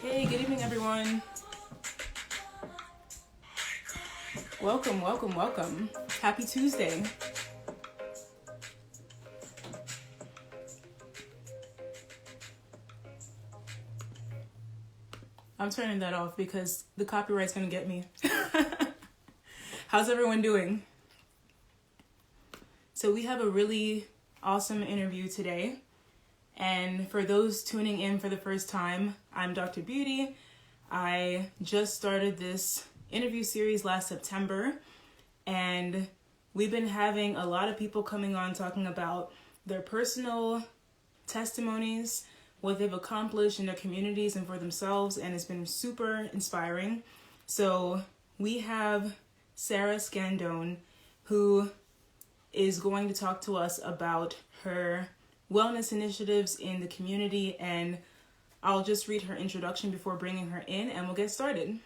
Hey, good evening, everyone. Welcome, welcome, welcome. Happy Tuesday. I'm turning that off because the copyright's gonna get me. How's everyone doing? So we have a really awesome interview today. And for those tuning in for the first time, I'm Dr. Beauty. I just started this interview series last September, and we've been having a lot of people coming on talking about their personal testimonies, what they've accomplished in their communities and for themselves, and it's been super inspiring. So we have Sarah Scandone, who is going to talk to us about her wellness initiatives in the community, and I'll just read her introduction before bringing her in and we'll get started.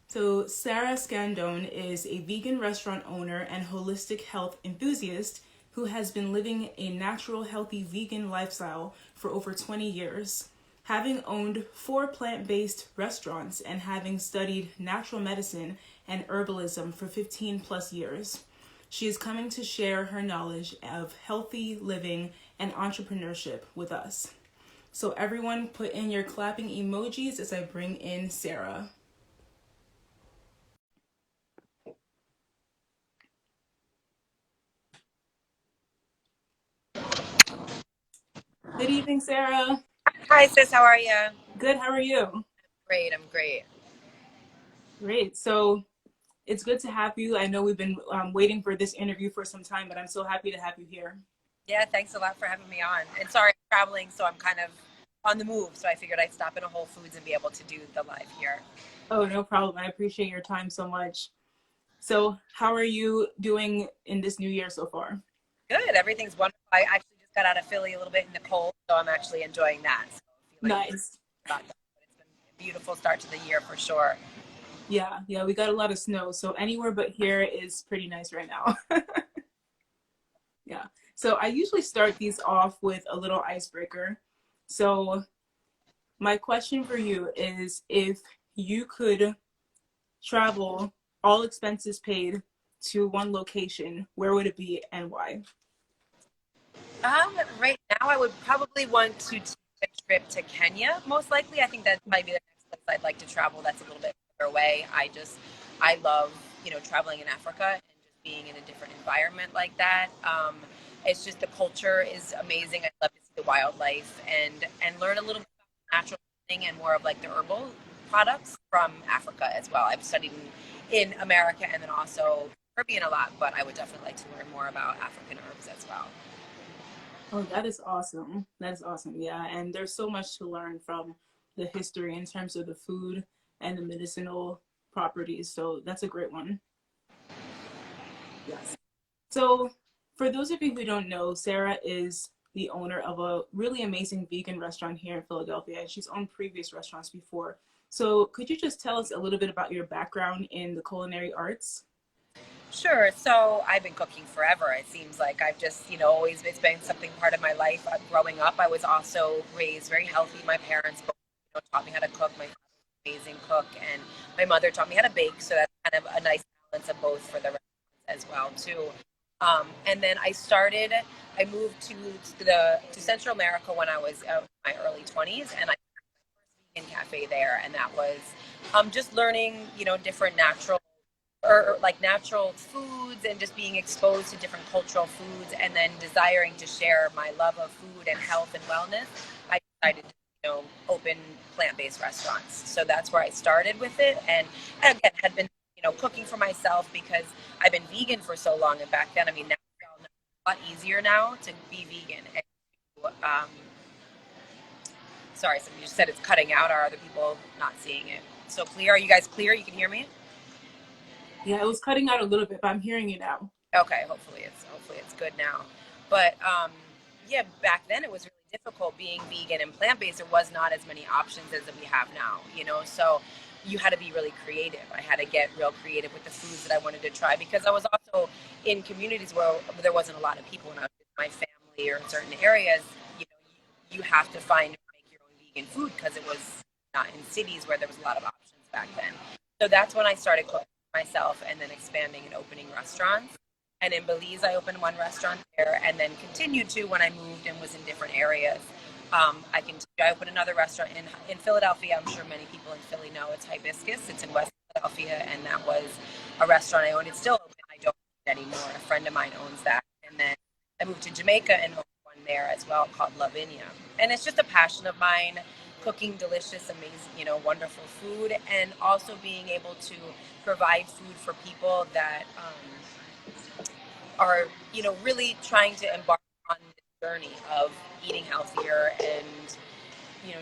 So Sarah Scandone is a vegan restaurant owner and holistic health enthusiast who has been living a natural, healthy vegan lifestyle for over 20 years. Having owned 4 plant-based restaurants and having studied natural medicine and herbalism for 15 plus years, she is coming to share her knowledge of healthy living and entrepreneurship with us. So everyone put in your clapping emojis as I bring in Sarah. Good evening, Sarah. Hi, sis. How are you? Good, how are you? Great. I'm great. Great. So it's good to have you. I know we've been waiting for this interview for some time, but I'm so happy to have you here. Yeah, thanks a lot for having me on. And sorry, I'm traveling, so I'm kind of on the move. So I figured I'd stop in a Whole Foods and be able to do the live here. Oh, no problem. I appreciate your time so much. So how are you doing in this new year so far? Good. Everything's wonderful. I actually just got out of Philly a little bit in the cold, so I'm actually enjoying that. So feeling Nice. about that. But it's been a beautiful start to the year for sure. Yeah, we got a lot of snow, so anywhere but here is pretty nice right now. Yeah. So I usually start these off with a little icebreaker. So my question for you is, if you could travel, all expenses paid, to one location, where would it be and why? Right now, I would probably want to take a trip to Kenya. Most likely, I think that'd probably be the next place I'd like to travel. That's a little bit further away. I love, traveling in Africa and just being in a different environment like that. It's just the culture is amazing. I love to see the wildlife and learn a little bit about natural thing and more of like the herbal products from Africa as well. I've studied in America and then also Caribbean a lot, but I would definitely like to learn more about African herbs as well. Oh, that is awesome. That is awesome. Yeah, and there's so much to learn from the history in terms of the food and the medicinal properties. So that's a great one. Yes. So for those of you who don't know, Sarah is the owner of a really amazing vegan restaurant here in Philadelphia, and she's owned previous restaurants before. So could you just tell us a little bit about your background in the culinary arts? Sure. So I've been cooking forever. It seems like I've just, always, it's been something part of my life. Growing up, I was also raised very healthy. My parents both, taught me how to cook. My father was an amazing cook, and my mother taught me how to bake. So that's kind of a nice balance of both for the restaurants as well, too. And then I moved to Central America when I was in my early 20s, and I started my first vegan cafe there, and that was just learning, different natural or like natural foods and just being exposed to different cultural foods and then desiring to share my love of food and health and wellness. I decided to open plant-based restaurants. So that's where I started with it, and again had been cooking for myself because I've been vegan for so long. And back then, I mean, now it's a lot easier now to be vegan. And, sorry, somebody just said it's cutting out. Are other people not seeing it? So clear? Are you guys clear? You can hear me? Yeah, it was cutting out a little bit, but I'm hearing you now. Okay, hopefully it's good now. But yeah, back then it was really difficult being vegan and plant-based. There was not as many options as that we have now, So you had to be really creative. I had to get real creative with the foods that I wanted to try because I was also in communities where there wasn't a lot of people when I was with my family or in certain areas. You have to make your own vegan food because it was not in cities where there was a lot of options back then. So that's when I started cooking for myself and then expanding and opening restaurants. And in Belize, I opened one restaurant there and then continued to when I moved and was in different areas. I opened another restaurant in Philadelphia. I'm sure many people in Philly know it's Hibiscus. It's in West Philadelphia, and that was a restaurant I owned. It's still open. I don't own it anymore. A friend of mine owns that. And then I moved to Jamaica and opened one there as well called Lavinia. And it's just a passion of mine, cooking delicious, amazing, wonderful food, and also being able to provide food for people that are, really trying to embark on this journey of eating healthier and,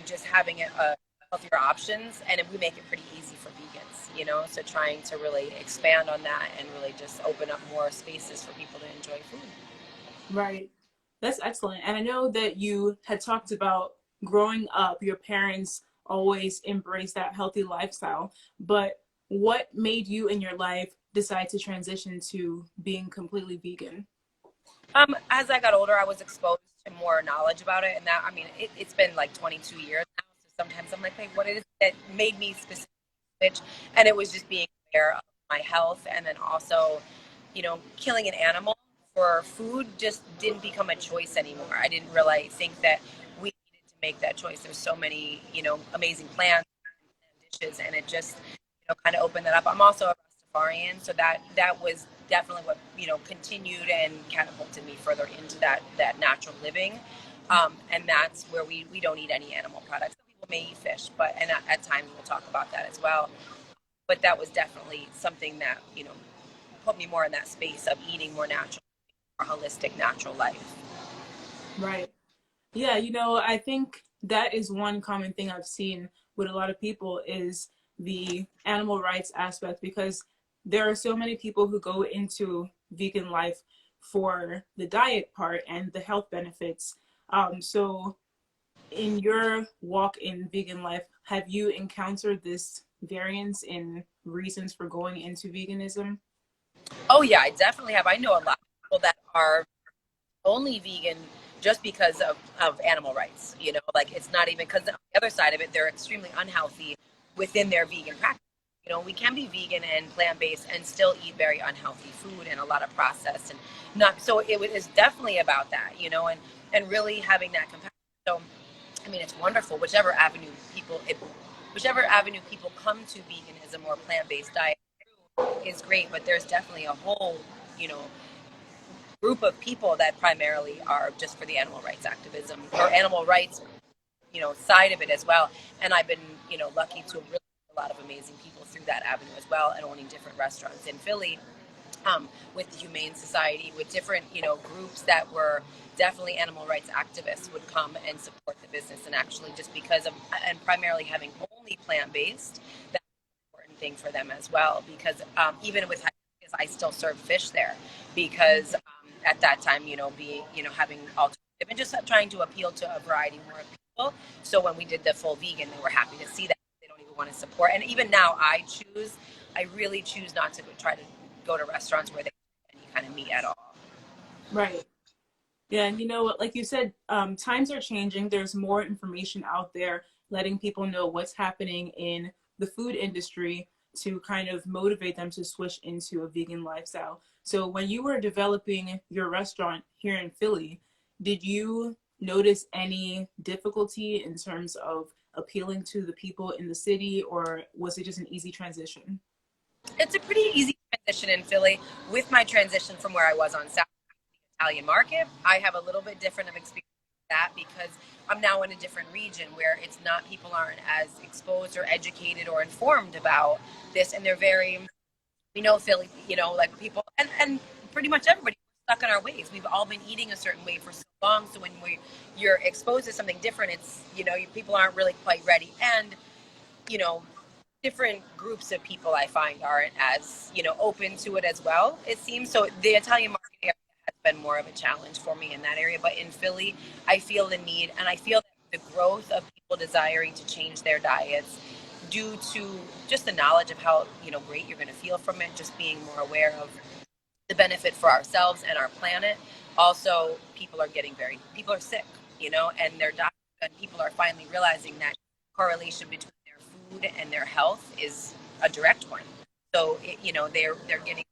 just having healthier options. And we make it pretty easy for vegans, so trying to really expand on that and really just open up more spaces for people to enjoy food. Right. That's excellent. And I know that you had talked about growing up, your parents always embraced that healthy lifestyle, but what made you in your life decide to transition to being completely vegan? As I got older, I was exposed to more knowledge about it, and it's been like 22 years now. So sometimes I'm like, hey, what is it that made me specifically switch? And it was just being aware of my health, and then also, killing an animal for food just didn't become a choice anymore. I didn't really think that we needed to make that choice. There's so many, amazing plants and dishes, and it just, kind of opened that up. I'm also a Rastafarian, so that was definitely what continued and catapulted me further into that natural living, and that's where we don't eat any animal products. Some people may eat fish, but at times we'll talk about that as well. But that was definitely something that put me more in that space of eating more natural, more holistic, natural life. Right. Yeah, I think that is one common thing I've seen with a lot of people is the animal rights aspect, because there are so many people who go into vegan life for the diet part and the health benefits. So in your walk in vegan life, have you encountered this variance in reasons for going into veganism? Oh yeah, I definitely have. I know a lot of people that are only vegan just because of animal rights. Like it's not even because on the other side of it, they're extremely unhealthy within their vegan practice. We can be vegan and plant-based and still eat very unhealthy food and a lot of processed and not. So is definitely about that, and really having that compassion. So, it's wonderful. Whichever avenue people come to veganism or plant-based diet is great, but there's definitely a whole, group of people that primarily are just for the animal rights activism or animal rights, side of it as well. And I've been, lucky to really meet a lot of amazing people through that avenue as well, and owning different restaurants in Philly, with the Humane Society, with different, groups that were definitely animal rights activists would come and support the business. And actually just because of, and primarily having only plant-based, that's an important thing for them as well, because even with I still serve fish there because at that time, being, having alternative and just trying to appeal to a variety more of people. So when we did the full vegan, they were happy to see that. They don't even want to support. And even now I really choose not to try to go to restaurants where they don't have any kind of meat at all. Right. Yeah, and like you said, times are changing. There's more information out there letting people know what's happening in the food industry to kind of motivate them to switch into a vegan lifestyle. So when you were developing your restaurant here in Philly, did you notice any difficulty in terms of appealing to the people in the city, or was it just an easy transition? It's a pretty easy transition in Philly. With my transition from where I was on South Italian market, I have a little bit different of experience with that because I'm now in a different region where it's not, people aren't as exposed or educated or informed about this, and they're very, Philly, like people, and pretty much everybody stuck in our ways. We've all been eating a certain way for so long, so when you're exposed to something different, it's, people aren't really quite ready, and, different groups of people I find aren't as, open to it as well, it seems. So the Italian market area has been more of a challenge for me in that area. But in Philly, I feel the need, and I feel that the growth of people desiring to change their diets due to just the knowledge of how, great you're going to feel from it, just being more aware of the benefit for ourselves and our planet. Also, people are sick, and their doctors and people are finally realizing that correlation between their food and their health is a direct one. So they're getting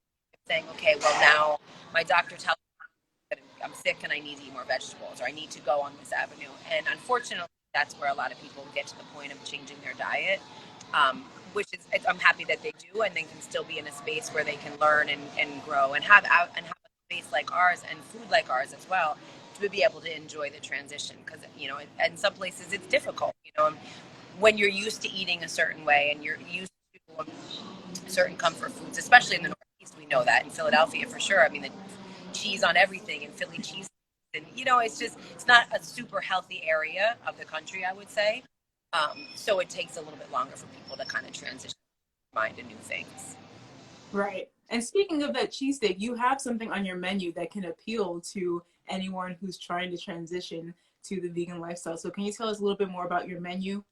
saying, okay, well now my doctor tells me that I'm sick and I need to eat more vegetables, or I need to go on this avenue. And unfortunately, that's where a lot of people get to the point of changing their diet, which is, I'm happy that they do, and they can still be in a space where they can learn and grow and have a space like ours and food like ours as well, to be able to enjoy the transition. Because in some places it's difficult. When you're used to eating a certain way and you're used to certain comfort foods, especially in the Northeast, we know that in Philadelphia for sure. I mean, the cheese on everything and Philly cheese, and it's not a super healthy area of the country, I would say. So it takes a little bit longer for people to kind of transition their mind to new things. Right. And speaking of that cheesesteak, you have something on your menu that can appeal to anyone who's trying to transition to the vegan lifestyle. So can you tell us a little bit more about your menu?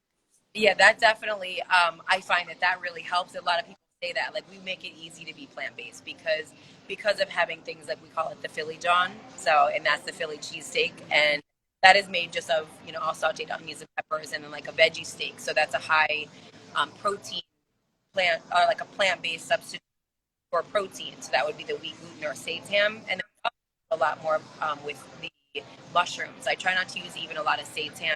Yeah, that definitely, I find that really helps. A lot of people say that, like, we make it easy to be plant-based because of having things like, we call it the Philly John. So, and that's the Philly cheesesteak. And that is made just of, all sauteed onions and peppers, and then like a veggie steak. So that's a high protein plant, or like a plant-based substitute for protein. So that would be the wheat gluten or seitan. And then a lot more with the mushrooms. I try not to use even a lot of seitan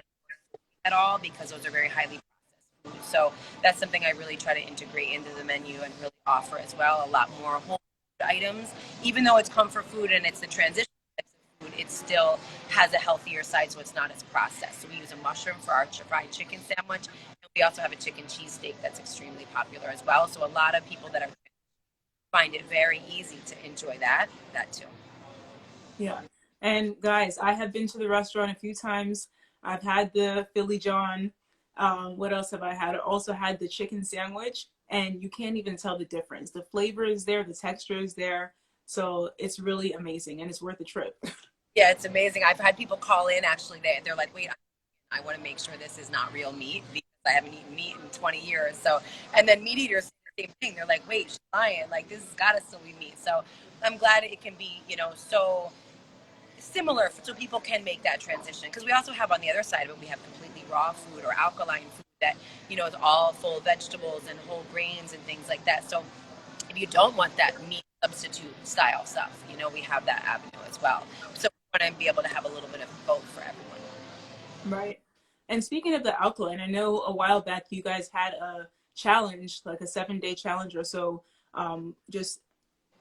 at all, because those are very highly processed foods. So that's something I really try to integrate into the menu and really offer as well. A lot more whole food items, even though it's comfort food and it's the transition types of food, it still has a healthier side, so it's not as processed. So we use a mushroom for our fried chicken sandwich, and we also have a chicken cheesesteak that's extremely popular as well. So a lot of people that are find it very easy to enjoy that too. Yeah. And guys, I have been to the restaurant a few times. I've had the Philly John. What else have I had? I also had the chicken sandwich, and you can't even tell the difference. The flavor is there, the texture is there. So it's really amazing, and it's worth the trip. Yeah, it's amazing. I've had people call in, actually, they're like, wait, I want to make sure this is not real meat, because I haven't eaten meat in 20 years. So, and then meat eaters, same thing. They're like, wait, she's lying. Like, this has got to still be meat. So I'm glad it can be, so similar, so people can make that transition. Because we also have, on the other side of it, we have completely raw food or alkaline food that, is all full of vegetables and whole grains and things like that. So if you don't want that meat substitute style stuff, we have that avenue as well. So we want to be able to have a little bit of both for everyone. Right. And speaking of the alkaline, I know a while back you guys had a challenge, like a 7-day challenge or so, just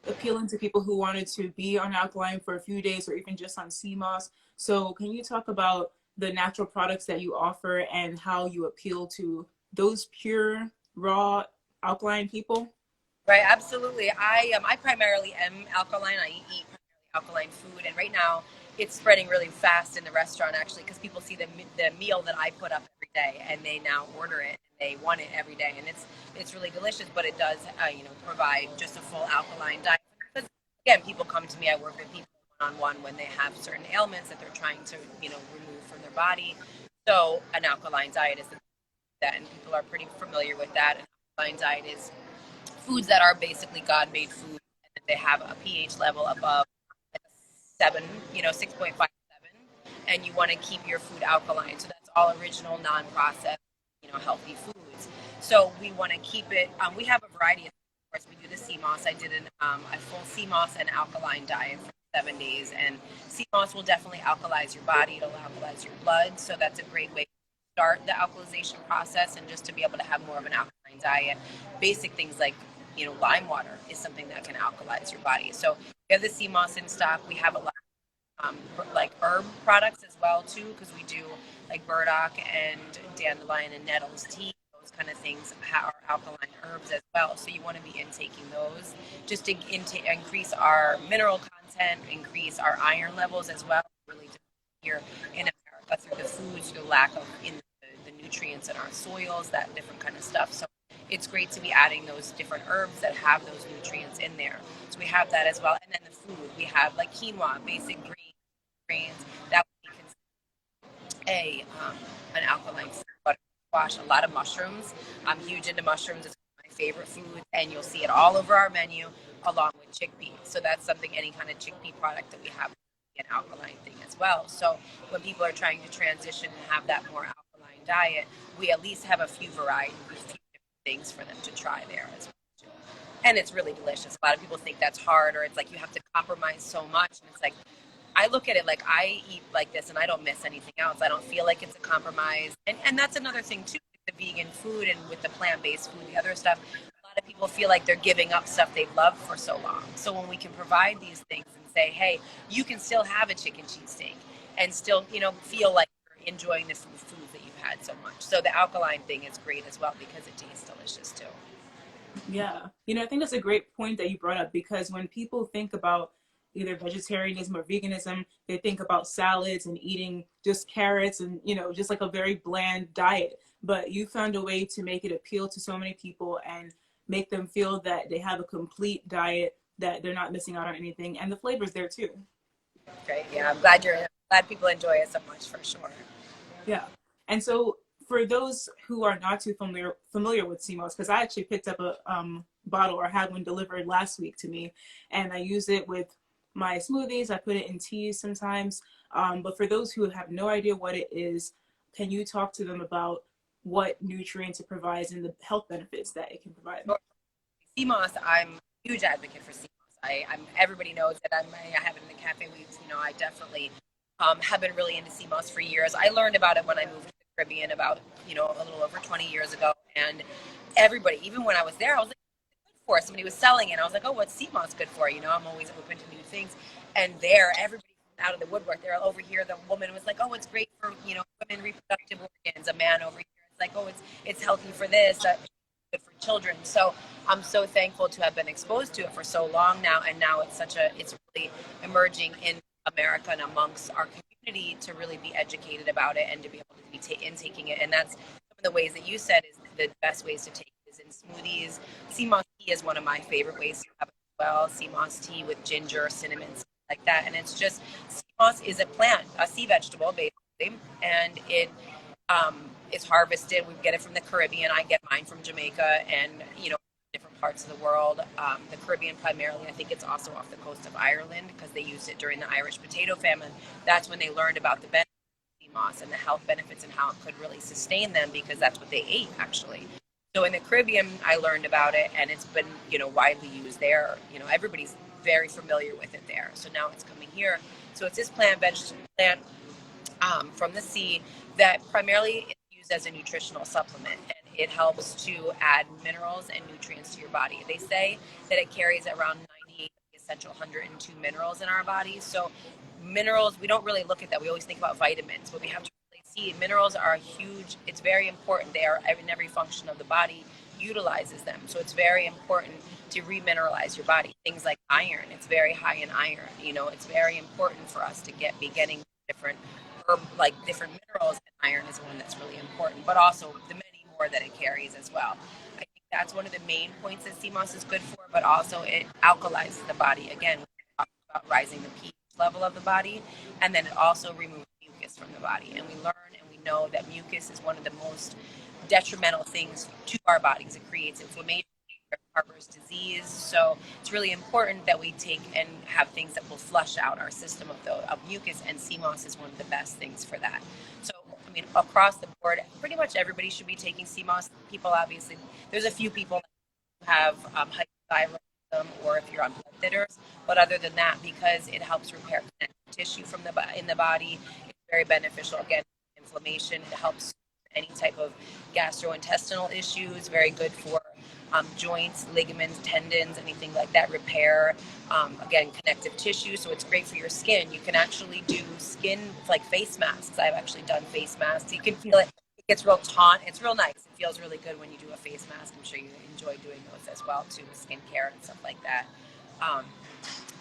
appealing to people who wanted to be on alkaline for a few days, or even just on sea moss. So can you talk about the natural products that you offer and how you appeal to those pure, raw, alkaline people? Right, absolutely. I primarily am alkaline. I eat primarily alkaline food, and right now it's spreading really fast in the restaurant, actually, because people see the meal that I put up every day, and they now order it, and they want it every day, and it's really delicious. But it does provide just a full alkaline diet. Because again, people come to me. I work with people one-on-one when they have certain ailments that they're trying to remove from their body. So an alkaline diet is that, and people are pretty familiar with that. An alkaline diet is foods that are basically God-made food, and they have a pH level above 7, 6.57, and you want to keep your food alkaline. So that's all original, non-processed, healthy foods. So we want to keep it. We have a variety of course. We do the sea moss. I did a full sea moss and alkaline diet for 7 days, and sea moss will definitely alkalize your body. It'll alkalize your blood, so that's a great way to start the alkalization process, and just to be able to have more of an alkaline diet. Basic things like lime water is something that can alkalize your body. So we have the sea moss in stock. We have a lot of like herb products as well too, because we do like burdock and dandelion and nettles tea. Those kind of things are alkaline herbs as well. So you want to be intaking those just to increase our mineral content, increase our iron levels as well. Really here in America through the foods, through the lack of the nutrients in our soils, that different kind of stuff. So it's great to be adding those different herbs that have those nutrients in there. So we have that as well. And then the food, we have like quinoa, basic grains that would be considered an alkaline food. But squash, a lot of mushrooms. I'm huge into mushrooms. It's my favorite food, and you'll see it all over our menu along with chickpeas. So that's something, any kind of chickpea product that we have an alkaline thing as well. So when people are trying to transition and have that more alkaline diet, we at least have a few varieties, a few different things for them to try there as well. And it's really delicious. A lot of people think that's hard, or it's like you have to compromise so much. And it's like, I look at it like I eat like this and I don't miss anything else. I don't feel like it's a compromise. And that's another thing too, with the vegan food and with the plant-based food, the other stuff. A lot of people feel like they're giving up stuff they've loved for so long. So when we can provide these things and say, hey, you can still have a chicken cheesesteak and still, feel like you're enjoying the food that you've had so much. So the alkaline thing is great as well because it tastes delicious too. Yeah. I think that's a great point that you brought up, because when people think about either vegetarianism or veganism, they think about salads and eating just carrots and, just like a very bland diet. But you found a way to make it appeal to so many people and make them feel that they have a complete diet, that they're not missing out on anything. And the flavor's there too. Great. Yeah. I'm glad people enjoy it so much, for sure. Yeah. And so for those who are not too familiar with sea moss, because I actually picked up a bottle, or had one delivered last week to me, and I use it with my smoothies. I put it in teas sometimes. But for those who have no idea what it is, can you talk to them about what nutrients it provides and the health benefits that it can provide? Sea moss, I'm a huge advocate for sea moss. Everybody knows that I have it in the cafe weeks. I definitely have been really into sea moss for years. I learned about it when I moved to the Caribbean about a little over 20 years ago, and everybody, even when I was there, I was like, "What's it good for?" Somebody was selling it, and I was like, "Oh, what's sea moss good for?" I'm always open to new things, and there, everybody out of the woodwork, they're over here. The woman was like, "Oh, it's great for women reproductive organs." A man over here, it's like, "Oh, it's healthy for this." Good for children. So I'm so thankful to have been exposed to it for so long now, and now it's really emerging in America and amongst our community to really be educated about it and to be able to be taking it. And that's some of the ways that you said is the best ways to take it is in smoothies. Sea moss tea is one of my favorite ways to have it as well. Sea moss tea with ginger, cinnamon, stuff like that. And it's just, sea moss is a plant, a sea vegetable basically, and it's harvested. We get it from the Caribbean. I get mine from Jamaica and, different parts of the world. The Caribbean primarily, I think it's also off the coast of Ireland because they used it during the Irish potato famine. That's when they learned about the benefits of sea moss and the health benefits and how it could really sustain them, because that's what they ate actually. So in the Caribbean, I learned about it, and it's been, widely used there. Everybody's very familiar with it there. So now it's coming here. So it's this plant from the sea that primarily is used as a nutritional supplement, and it helps to add minerals and nutrients to your body. They say that it carries around 98 essential 102 minerals in our bodies. So minerals, we don't really look at that. We always think about vitamins, but we have to really see minerals are huge. It's very important. They are in every function of the body utilizes them. So it's very important to remineralize your body. Things like iron, it's very high in iron. It's very important for us to be getting different different minerals, and iron is one that's really important, but also the many more that it carries as well. I think that's one of the main points that sea moss is good for, but also it alkalizes the body. Again, we talk about rising the pH level of the body, and then it also removes mucus from the body. And we learn and we know that mucus is one of the most detrimental things to our bodies. It creates inflammation, harbors disease. So it's really important that we take and have things that will flush out our system of mucus, and sea moss is one of the best things for that. So, across the board, pretty much everybody should be taking sea moss. People, obviously, there's a few people that have hypothyroidism, or if you're on blood thinners, but other than that, because it helps repair connective tissue in the body, it's very beneficial. Again, inflammation, it helps any type of gastrointestinal issues, very good for joints, ligaments, tendons, anything like that, repair, again, connective tissue. So it's great for your skin. You can actually do skin, like face masks. I've actually done face masks. You can feel it. It gets real taut. It's real nice. It feels really good when you do a face mask. I'm sure you enjoy doing those as well too, with skincare and stuff like that.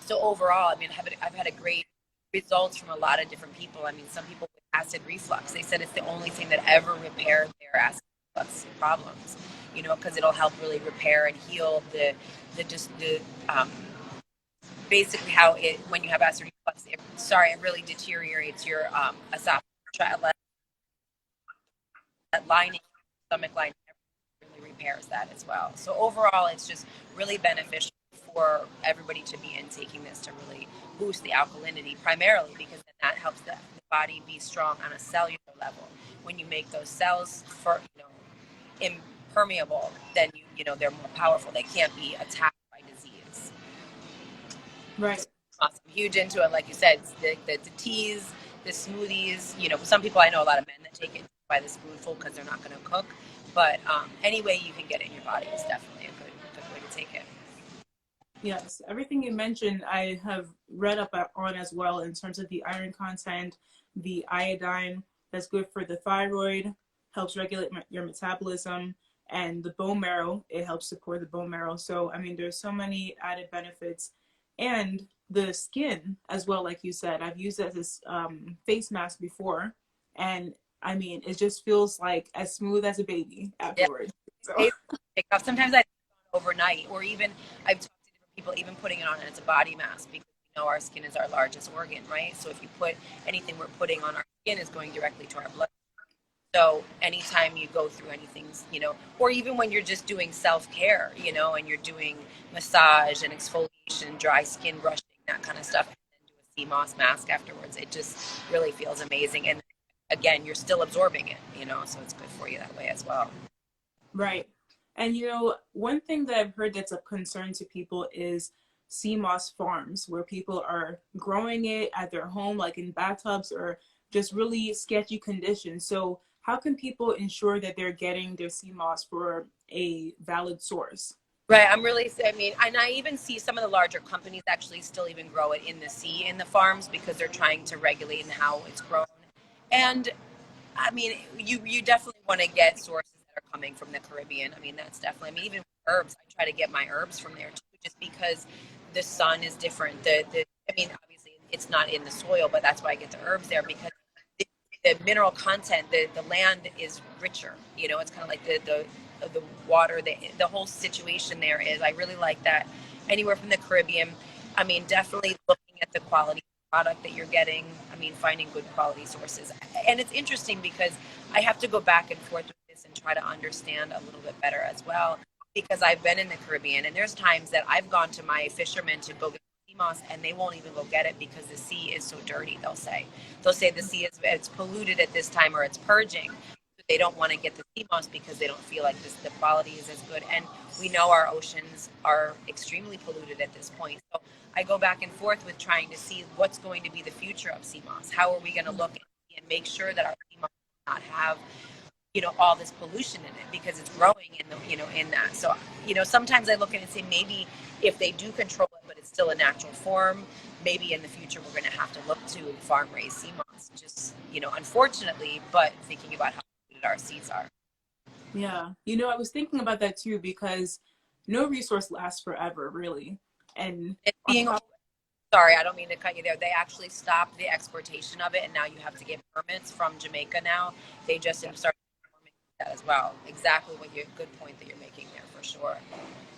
So overall, I've had a great results from a lot of different people. Some people with acid reflux, they said it's the only thing that ever repaired their acid reflux problems. Because it'll help really repair and heal basically how when you have acid reflux, it really deteriorates your esophagus, that lining, stomach lining, really repairs that as well. So overall, it's just really beneficial for everybody to be intaking this to really boost the alkalinity, primarily because then that helps the body be strong on a cellular level. When you make those cells impermeable, then they're more powerful. They can't be attacked by disease. Right. Awesome. Huge into it, like you said, the teas, the smoothies. Some people, I know a lot of men that take it by the spoonful because they're not going to cook. But any way you can get it in your body is definitely a good way to take it. Yes, everything you mentioned, I have read up on as well in terms of the iron content, the iodine that's good for the thyroid, helps regulate your metabolism, and the bone marrow, it helps support the bone marrow. So, I mean, there's so many added benefits. And the skin as well, like you said, I've used it as face mask before. And I mean, it just feels like as smooth as a baby afterwards. Yeah. So. Sometimes I overnight, or even I've talked to different people even putting it on and it's a body mask, because our skin is our largest organ, right? So if you put anything we're putting on our skin is going directly to our blood. So anytime you go through anything, or even when you're just doing self-care, and you're doing massage and exfoliation, dry skin brushing, that kind of stuff, and then do a sea moss mask afterwards, it just really feels amazing. And again, you're still absorbing it, so it's good for you that way as well. Right. And one thing that I've heard that's a concern to people is sea moss farms, where people are growing it at their home, like in bathtubs or just really sketchy conditions. So how can people ensure that they're getting their sea moss for a valid source? Right. And I even see some of the larger companies actually still even grow it in the sea in the farms, because they're trying to regulate in how it's grown. And I mean, you definitely want to get sources that are coming from the Caribbean. I mean, that's definitely, even herbs, I try to get my herbs from there too, just because the sun is different. Obviously it's not in the soil, but that's why I get the herbs there, because the mineral content, the land is richer. It's kind of like the water, the whole situation there is. I really like that. Anywhere from the Caribbean, I mean, definitely looking at the quality product that you're getting. I mean, finding good quality sources. And it's interesting because I have to go back and forth with this and try to understand a little bit better as well, because I've been in the Caribbean, and there's times that I've gone to my fishermen to go get sea moss, and they won't even go get it because the sea is so dirty. They'll say the sea it's polluted at this time, or it's purging. They don't want to get the sea moss because they don't feel like the quality is as good. And we know our oceans are extremely polluted at this point. So I go back and forth with trying to see what's going to be the future of sea moss. How are we going to look and make sure that our sea moss does not have all this pollution in it, because it's growing in that. So sometimes I look at it and say, maybe if they do control it, but it's still a natural form, maybe in the future we're going to have to look to farm raised sea moss, just unfortunately, but thinking about how polluted our seas are. Yeah, I was thinking about that too, because no resource lasts forever, really. And sorry, I don't mean to cut you there. They actually stopped the exportation of it, and now you have to get permits from Jamaica now. They just started that as well. Exactly good point that you're making there, for sure.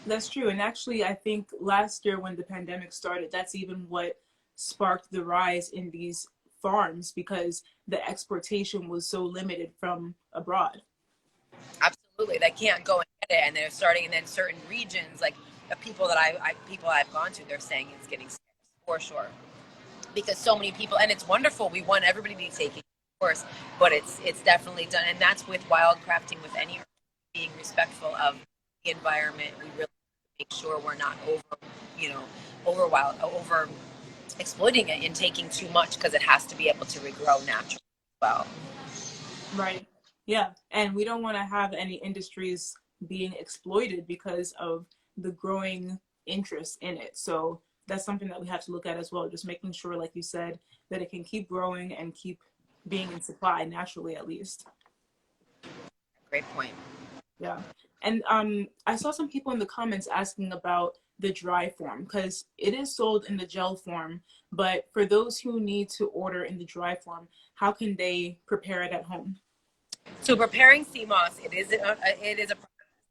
That's true. And actually, I think last year when the pandemic started, that's even what sparked the rise in these farms, because the exportation was so limited from abroad. Absolutely. They can't go and get it. And they're starting, and then certain regions, like the people that I've gone to, they're saying it's getting scarce, for sure. Because so many people, and it's wonderful. We want everybody to be taking, of course, but it's definitely done. And that's with wild crafting, with any being respectful of the environment. We really make sure we're not over exploiting it and taking too much, because it has to be able to regrow naturally as well. Right. Yeah. And we don't want to have any industries being exploited because of the growing interest in it. So that's something that we have to look at as well. Just making sure, like you said, that it can keep growing and keep being in supply naturally, at least. Great point. Yeah. And I saw some people in the comments asking about the dry form, because it is sold in the gel form. But for those who need to order in the dry form, how can they prepare it at home? So preparing sea moss, it is a process.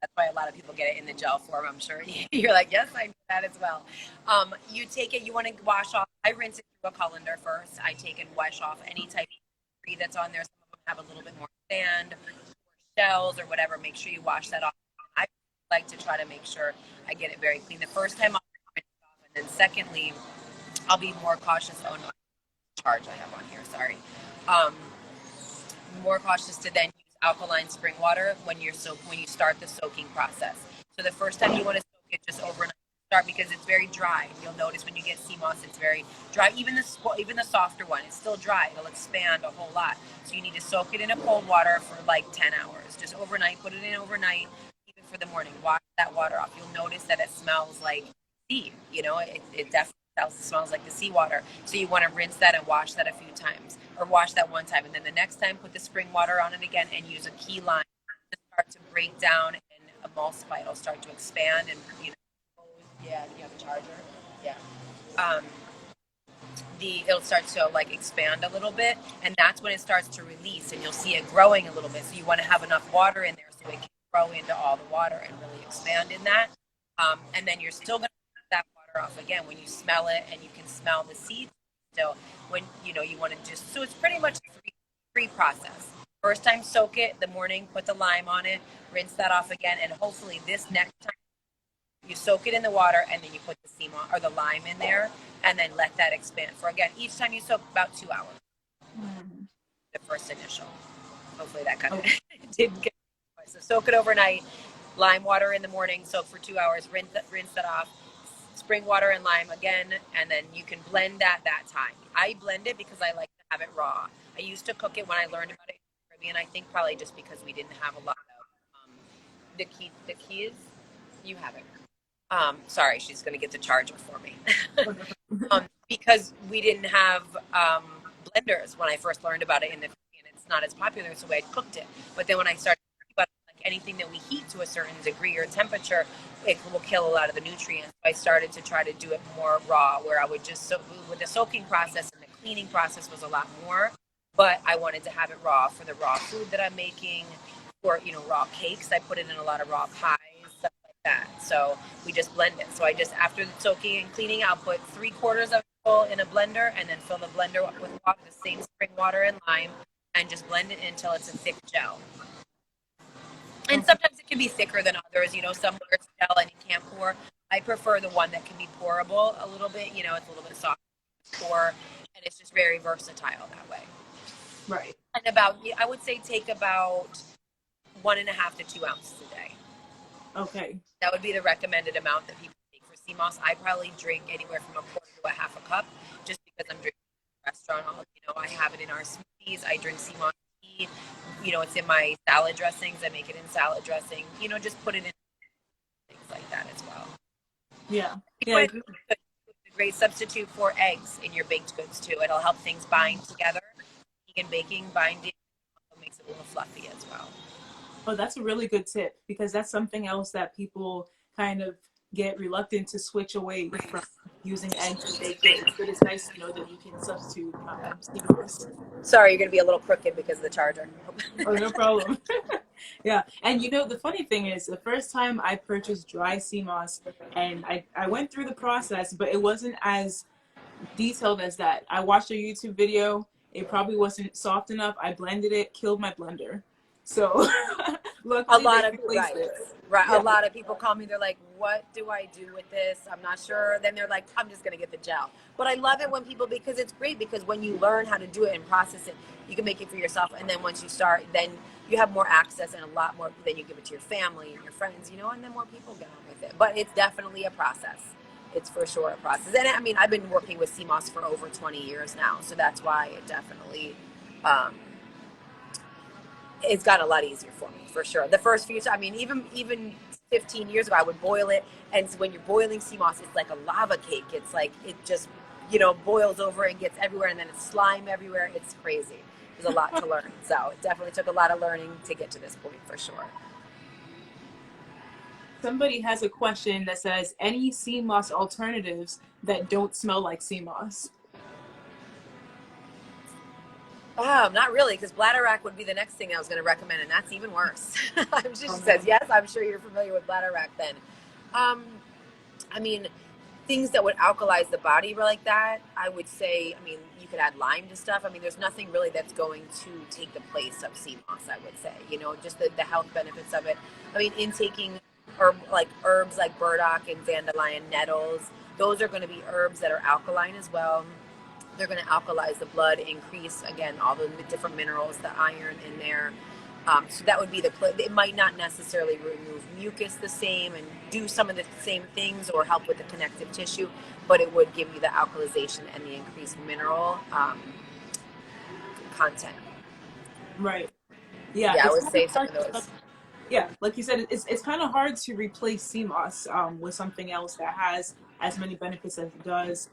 That's why a lot of people get it in the gel form. I'm sure you're like, yes, I do that as well. You take it, you want to wash off. I rinse it through a colander first. I take and wash off any type of debris that's on there. Some of them have a little bit more sand or shells or whatever. Make sure you wash that off. I like to try to make sure I get it very clean. The first time I secondly, I'll be more cautious. Oh no, charge I have on here. Sorry. Um, More cautious to then use alkaline spring water when you start the soaking process. So the first time you want to soak it, just overnight start, because it's very dry. You'll notice when you get sea moss, it's very dry. Even the softer one, it's still dry. It'll expand a whole lot. So you need to soak it in a cold water for like 10 hours. Just overnight. Put it in overnight, even for the morning. Wash that water off. You'll notice that it smells like sea. It definitely smells like the seawater. So you want to rinse that and wash that a few times, or wash that one time, and then the next time put the spring water on it again and use a key lime to start to break down and emulsify. It'll start to expand and yeah, you have a charger. Yeah. It'll start to like expand a little bit, and that's when it starts to release, and you'll see it growing a little bit. So you want to have enough water in there so it can grow into all the water and really expand in that. And then you're still going to take that water off again when you smell it, and you can smell the seeds still. When you want to just, so it's pretty much a three process. First time, soak it. The morning, put the lime on it, rinse that off again, and hopefully this next time you soak it in the water, and then you put the sea moss or the lime in there, and then let that expand for, again, each time you soak, about 2 hours. The first initial. Hopefully that kind of didn't get. So soak it overnight, lime water in the morning, soak for 2 hours, rinse that off, spring water and lime again, and then you can blend that time. I blend it because I like to have it raw. I used to cook it when I learned about it in the Caribbean. I think probably just because we didn't have a lot of the keys. You have it. Sorry, she's going to get the charger for me. Because we didn't have blenders when I first learned about it in the Caribbean. It's not as popular as the way I cooked it. But then when I started thinking about it, like anything that we heat to a certain degree or temperature, it will kill a lot of the nutrients. So I started to try to do it more raw, where I would just with the soaking process, and the cleaning process was a lot more. But I wanted to have it raw for the raw food that I'm making, or raw cakes. I put it in a lot of raw pies, stuff like that. So we just blend it. So I just, after the soaking and cleaning, I'll put 3/4 of it full in a blender, and then fill the blender up with water, the same spring water and lime, and just blend it until it's a thick gel. And sometimes it can be thicker than others, some where it's gel and you can't pour. I prefer the one that can be pourable a little bit, it's a little bit soft to pour, and it's just very versatile that way. Right. And I would say take about 1.5 to 2 ounces a day. Okay. That would be the recommended amount that people take for sea moss. I probably drink anywhere from 1/4 to 1/2 cup, just because I'm drinking in the restaurant. I have it in our smoothies. I drink sea moss tea. It's in my salad dressings. I make it in salad dressing. Just put it in things like that as well. Yeah. It's a great substitute for eggs in your baked goods too. It'll help things bind together. Vegan baking binding also makes it a little fluffy as well. Oh, that's a really good tip, because that's something else that people kind of get reluctant to switch away from, using eggs and baked goods. But it's nice to know that you can substitute sea moss. Sorry, you're going to be a little crooked because of the charger. Oh, no problem. Yeah. And the funny thing is, the first time I purchased dry sea moss, and I went through the process, but it wasn't as detailed as that. I watched a YouTube video. It probably wasn't soft enough. I blended it, killed my blender. So luckily, right. Yeah. A lot of people call me. They're like, "What do I do with this? I'm not sure." Then they're like, "I'm just gonna get the gel." But I love it when people, because it's great, because when you learn how to do it and process it, you can make it for yourself. And then once you start, then you have more access and a lot more. Then you give it to your family and your friends, and then more people get on with it. But it's definitely a process. It's for sure a process. And I mean, I've been working with sea moss for over 20 years now, so that's why it definitely. It's gotten a lot easier for me, for sure. The first few, even 15 years ago, I would boil it, and when you're boiling sea moss, it's like a lava cake. It's like, it just, boils over and gets everywhere, and then it's slime everywhere. It's crazy. There's a lot to learn. So it definitely took a lot of learning to get to this point, for sure. Somebody has a question that says, any sea moss alternatives that don't smell like sea moss? Oh, not really, because bladderwrack would be the next thing I was going to recommend, and that's even worse. She says, yes, I'm sure you're familiar with bladderwrack then. Things that would alkalize the body like that, I would say, you could add lime to stuff. There's nothing really that's going to take the place of sea moss, I would say. Just the health benefits of it. Intaking herbs like burdock and dandelion nettles, Those are going to be herbs that are alkaline as well. They're going to alkalize the blood, increase, again, all the different minerals, the iron in there. So that would be it might not necessarily remove mucus the same and do some of the same things or help with the connective tissue, but it would give you the alkalization and the increased mineral content. Right. Yeah, Yeah, I it's would kind of say some hard of to, those. yeah, like you said, it's kind of hard to replace sea moss with something else that has as many benefits as it does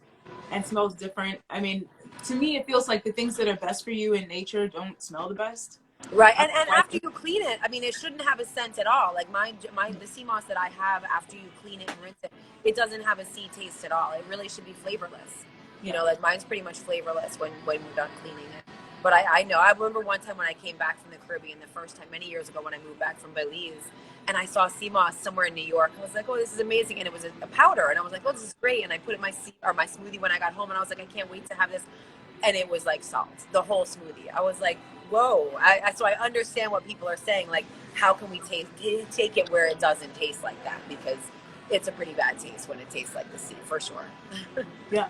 and smells different. I mean, to me, it feels like the things that are best for you in nature don't smell the best. Right, I and don't know after you clean it, I mean, it shouldn't have a scent at all. Like the sea moss that I have, after you clean it and rinse it, it doesn't have a sea taste at all. It really should be flavorless. You yeah. know, like mine's pretty much flavorless when we're done cleaning it. But I know, I remember one time when I came back from the Caribbean, the first time, many years ago when I moved back from Belize, and I saw sea moss somewhere in New York. I was like, oh, this is amazing. And it was a powder. And I was like, oh, this is great. And I put it in my smoothie when I got home. And I was like, I can't wait to have this. And it was like salt, the whole smoothie. I was like, whoa. So I understand what people are saying. Like, how can we take it where it doesn't taste like that? Because it's a pretty bad taste when it tastes like the sea, for sure. Yeah.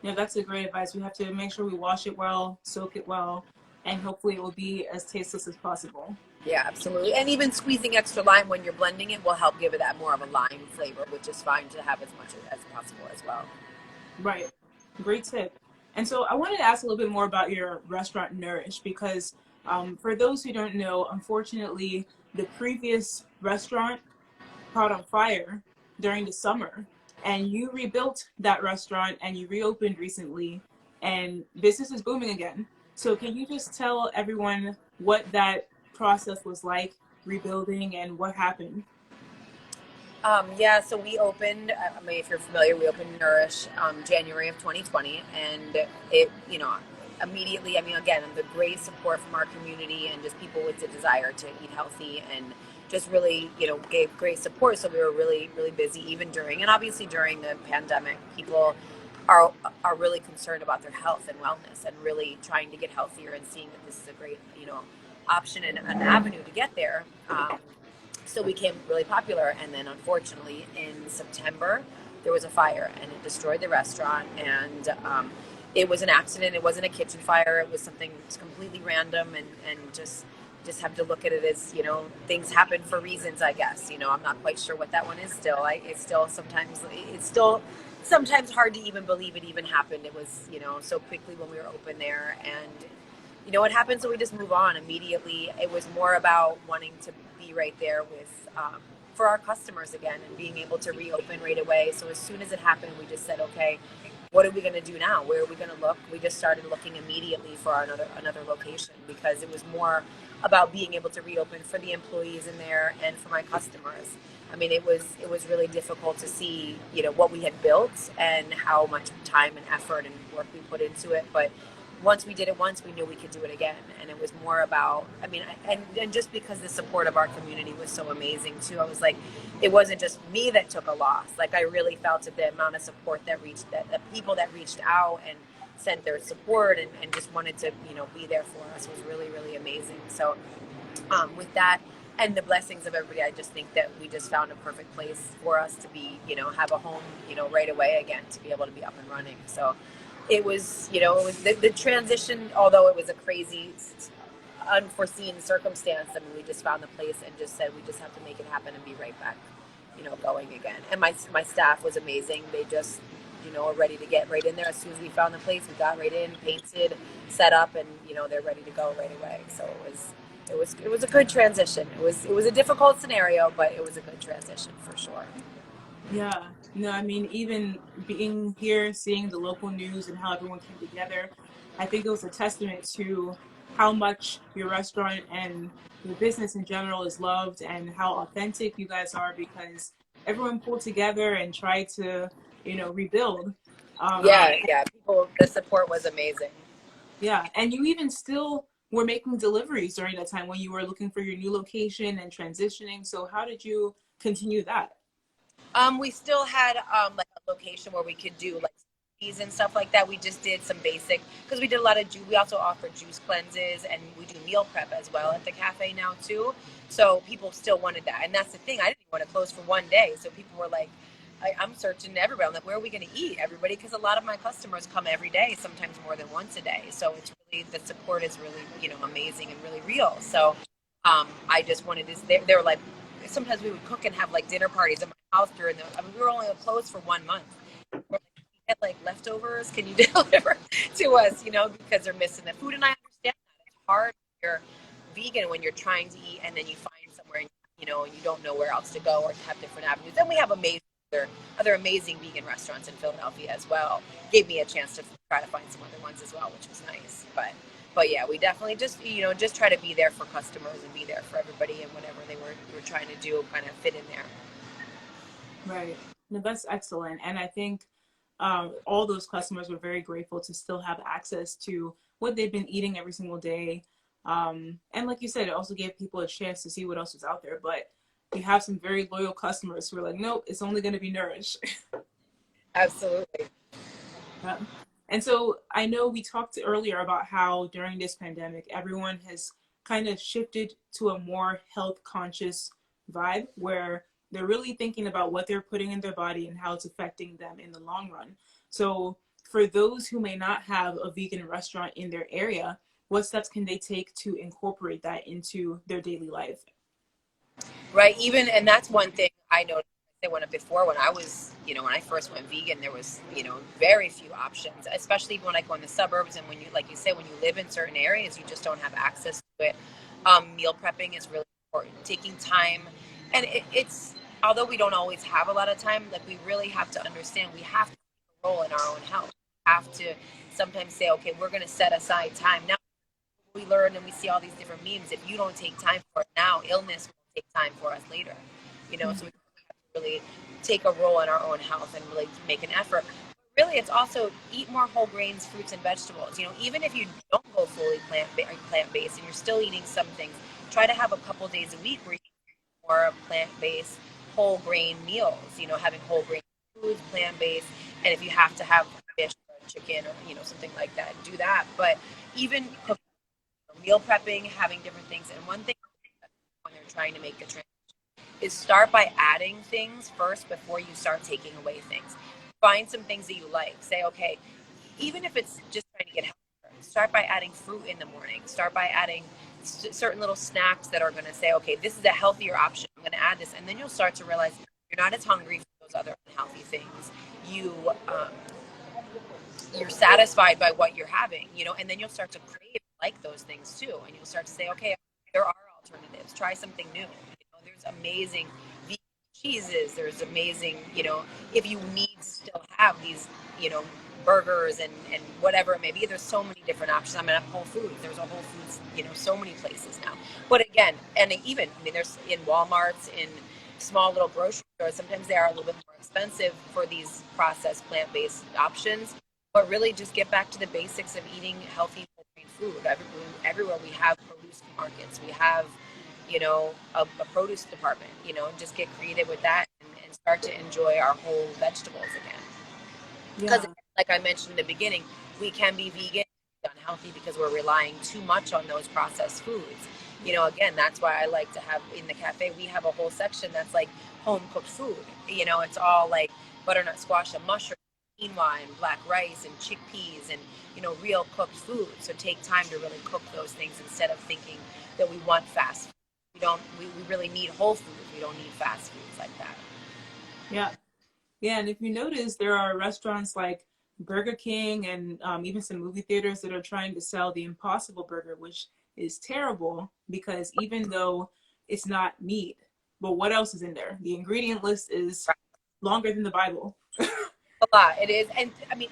Yeah, that's a great advice. We have to make sure we wash it well, soak it well, and hopefully it will be as tasteless as possible. Yeah, absolutely. And even squeezing extra lime when you're blending it will help give it that more of a lime flavor, which is fine to have as much as possible as well. Right. Great tip. And so I wanted to ask a little bit more about your restaurant, Nourish, because for those who don't know, unfortunately, the previous restaurant caught on fire during the summer, and you rebuilt that restaurant and you reopened recently, and business is booming again. So can you just tell everyone what that process was like, rebuilding, and what happened? Yeah, so we opened, I mean, if you're familiar, we opened Nourish January of 2020. And it, immediately, I mean, again, the great support from our community and just people with the desire to eat healthy and just really, gave great support. So we were really, really busy even during, and obviously during the pandemic, people are really concerned about their health and wellness and really trying to get healthier and seeing that this is a great, option and an avenue to get there. So we became really popular. And then unfortunately in September there was a fire and it destroyed the restaurant. And it was an accident. It wasn't a kitchen fire. It was something completely random, and just have to look at it as, things happen for reasons, I guess. I'm not quite sure what that one is still. It's still sometimes hard to even believe it even happened. It was, so quickly when we were open there. And what happened, so we just move on immediately. It was more about wanting to be right there with for our customers again and being able to reopen right away. So as soon as it happened, we just said, okay, what are we going to do now? Where are we going to look? We just started looking immediately for another location, because it was more about being able to reopen for the employees in there and for my customers. I mean, it was really difficult to see, what we had built and how much time and effort and work we put into it. But once we did it once, we knew we could do it again. And it was more about, I mean, and just because the support of our community was so amazing too, I was like, it wasn't just me that took a loss. Like, I really felt that the amount of support that the people that reached out and sent their support and just wanted to, be there for us was really, really amazing. So with that and the blessings of everybody, I just think that we just found a perfect place for us to be, have a home, right away again, to be able to be up and running. So it was, the transition, although it was a crazy, unforeseen circumstance. I mean, we just found the place and just said, we just have to make it happen and be right back, going again. And my staff was amazing. They just, are ready to get right in there. As soon as we found the place, we got right in, painted, set up, and, they're ready to go right away. So it was a good transition. It was a difficult scenario, but it was a good transition for sure. Yeah, no, I mean, even being here, seeing the local news and how everyone came together, I think it was a testament to how much your restaurant and your business in general is loved and how authentic you guys are, because everyone pulled together and tried to, rebuild. Um, Yeah. The support was amazing. yeah, and you even still were making deliveries during that time when you were looking for your new location and transitioning. So how did you continue that? We still had like a location where we could do like smoothies and stuff like that. We just did some basic, because we did a lot of juice. We also offer juice cleanses, and we do meal prep as well at the cafe now too. So people still wanted that, and that's the thing. I didn't even want to close for one day, so people were like, I'm searching everybody. I'm like, where are we going to eat? Everybody, because a lot of my customers come every day, sometimes more than once a day. So it's really, the support is really, amazing and really real. So I just wanted to, they were like, sometimes we would cook and have like dinner parties at my house during the, I mean, we were only closed for 1 month. We're like, "Can you get like leftovers? Can you deliver to us?" Because they're missing the food. And I understand that it's hard when you're vegan, when you're trying to eat and then you find somewhere, and you don't know where else to go or have different avenues. And we have other amazing vegan restaurants in Philadelphia as well. Gave me a chance to try to find some other ones as well, which was nice. But yeah, we definitely just try to be there for customers and be there for everybody, and whatever they were trying to do, kind of fit in there. Right. No, that's excellent. And I think all those customers were very grateful to still have access to what they've been eating every single day. And like you said, it also gave people a chance to see what else was out there. But you have some very loyal customers who are like, nope, it's only going to be Nourish. Absolutely. Yeah. And so I know we talked earlier about how during this pandemic, everyone has kind of shifted to a more health conscious vibe where they're really thinking about what they're putting in their body and how it's affecting them in the long run. So for those who may not have a vegan restaurant in their area, what steps can they take to incorporate that into their daily life? Right. And that's one thing I noticed when I was, when I first went vegan, there was, very few options, especially when I go in the suburbs. And when you, like you say, when you live in certain areas, you just don't have access to it. Meal prepping is really important. Taking time. And it's, although we don't always have a lot of time, like we really have to understand we have to take a role in our own health. We have to sometimes say, okay, we're going to set aside time. Now we learn and we see all these different memes. If you don't take time for it now, illness will take time for us later. So we have to really take a role in our own health and really make an effort. But really, it's also eat more whole grains, fruits, and vegetables. Even if you don't go fully plant-based and you're still eating some things, try to have a couple days a week where you eat more plant-based, whole grain meals. Having whole grain foods, plant-based, and if you have to have fish or chicken or something like that, do that. But even cooking, meal prepping, having different things, and one thing when they're trying to make the transition is start by adding things first before you start taking away things. Find some things that you like. Say, okay, even if it's just trying to get healthier, start by adding fruit in the morning. Start by adding certain little snacks that are going to say, okay, this is a healthier option. I'm going to add this. And then you'll start to realize you're not as hungry for those other unhealthy things. You're satisfied by what you're having, and then you'll start to crave like those things too. And you'll start to say, okay, there are alternatives. Try something new. There's amazing vegan cheeses. There's amazing, if you need to still have these, burgers and whatever it may be, there's so many different options. I mean, at Whole Foods, there's a Whole Foods, so many places now. But again, and even, there's in Walmarts, in small little grocery stores, sometimes they are a little bit more expensive for these processed plant-based options. But really just get back to the basics of eating healthy whole grain food. Everywhere we have produce markets, we have, a produce department, and just get creative with that and start to enjoy our whole vegetables again. Because like I mentioned in the beginning, we can be vegan, unhealthy because we're relying too much on those processed foods. Again, that's why I like to have in the cafe, we have a whole section that's like home cooked food. It's all like butternut squash and mushroom, quinoa and black rice and chickpeas and real cooked food. So take time to really cook those things instead of thinking that we want fast food. We really need whole food. We don't need fast foods like that. Yeah, and if you notice, there are restaurants like Burger King and even some movie theaters that are trying to sell the Impossible Burger, which is terrible because even though it's not meat, but what else is in there? The ingredient list is longer than the Bible. A lot. It is. And I mean,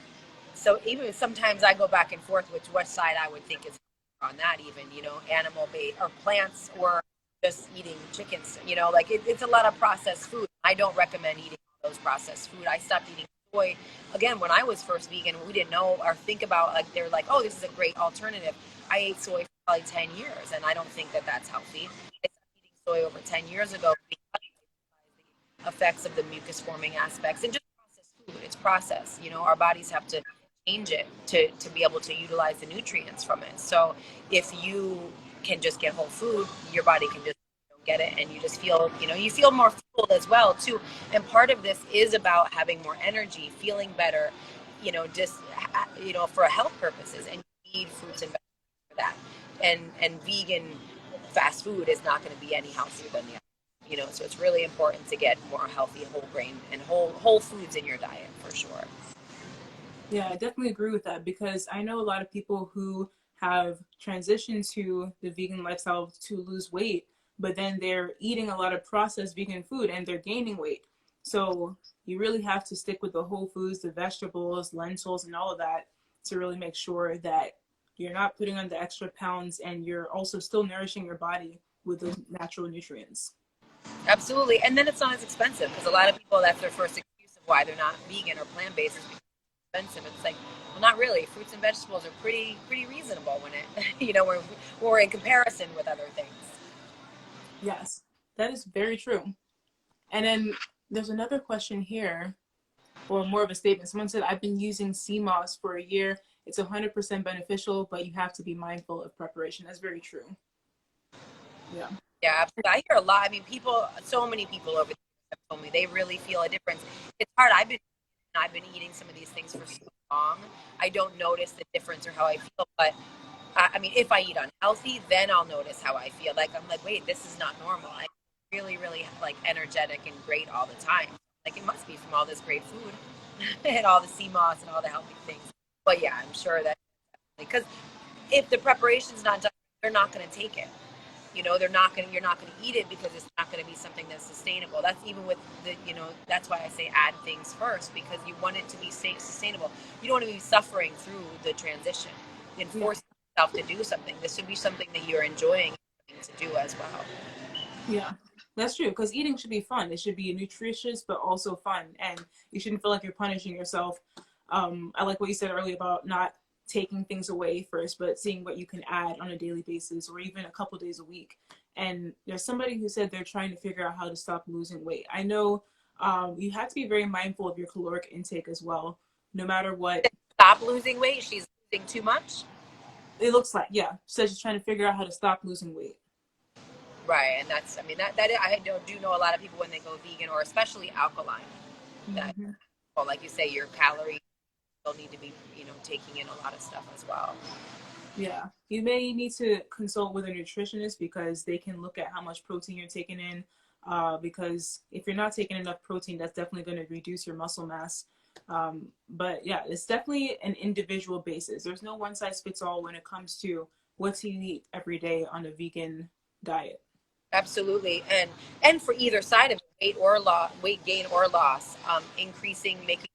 so even sometimes I go back and forth which side I would think is on that, even, animal based or plants or just eating chickens, like it's a lot of processed food. I don't recommend eating those processed food. I stopped eating soy. Again, when I was first vegan, we didn't know or think about, like, they're like, oh, this is a great alternative. I ate soy for probably 10 years, and I don't think that that's healthy. I stopped eating soy over 10 years ago because of the effects of the mucus forming aspects and just processed food. It's processed. Our bodies have to change it to be able to utilize the nutrients from it. So if you can just get whole food, your body can just get it, and you just feel, you feel more fueled as well too. And part of this is about having more energy, feeling better, just for health purposes, and you need fruits and vegetables for that. And vegan fast food is not going to be any healthier than the other. So it's really important to get more healthy whole grain and whole foods in your diet for sure. Yeah, I definitely agree with that, because I know a lot of people who have transitioned to the vegan lifestyle to lose weight, but then they're eating a lot of processed vegan food and they're gaining weight. So you really have to stick with the whole foods, the vegetables, lentils, and all of that to really make sure that you're not putting on the extra pounds and you're also still nourishing your body with those natural nutrients. Absolutely. And then it's not as expensive, because a lot of people, that's their first excuse of why they're not vegan or plant-based, is because it's expensive. It's like, well, not really. Fruits and vegetables are pretty reasonable when it, we're in comparison with other things. Yes, that is very true. And then there's another question here, or more of a statement. Someone said, I've been using sea moss for a year. It's 100% beneficial, but you have to be mindful of preparation. That's very true. Yeah. Yeah, I hear a lot. I mean, so many people over the years have told me they really feel a difference. It's hard. I've been eating some of these things for so long. I don't notice the difference or how I feel, but I mean, if I eat unhealthy, then I'll notice how I feel. Like, I'm like, wait, this is not normal. I'm really, really like energetic and great all the time. Like, it must be from all this great food and all the sea moss and all the healthy things. But yeah, I'm sure that, because if the preparation's not done, they're not going to take it. You're not going to eat it, because it's not going to be something that's sustainable. That's even with that's why I say add things first, because you want it to be sustainable. You don't want to be suffering through the transition and forcing yourself to do something. This should be something that you're enjoying to do as well. Yeah, that's true, because eating should be fun. It should be nutritious, but also fun. And you shouldn't feel like you're punishing yourself. I like what you said earlier about not taking things away first, but seeing what you can add on a daily basis or even a couple days a week. And there's somebody who said they're trying to figure out how to stop losing weight. I know you have to be very mindful of your caloric intake as well, no matter what. Stop losing weight? She's losing too much? It looks like, yeah. So she's trying to figure out how to stop losing weight. Right, and that's, I mean, that I do know a lot of people when they go vegan, or especially alkaline, that, well, like you say, your calories still need to be, taking in a lot of stuff as well. Yeah, you may need to consult with a nutritionist, because they can look at how much protein you're taking in. Because if you're not taking enough protein, that's definitely going to reduce your muscle mass. But yeah, it's definitely an individual basis. There's no one size fits all when it comes to what to eat every day on a vegan diet. Absolutely, and for either side of it, weight gain or loss, making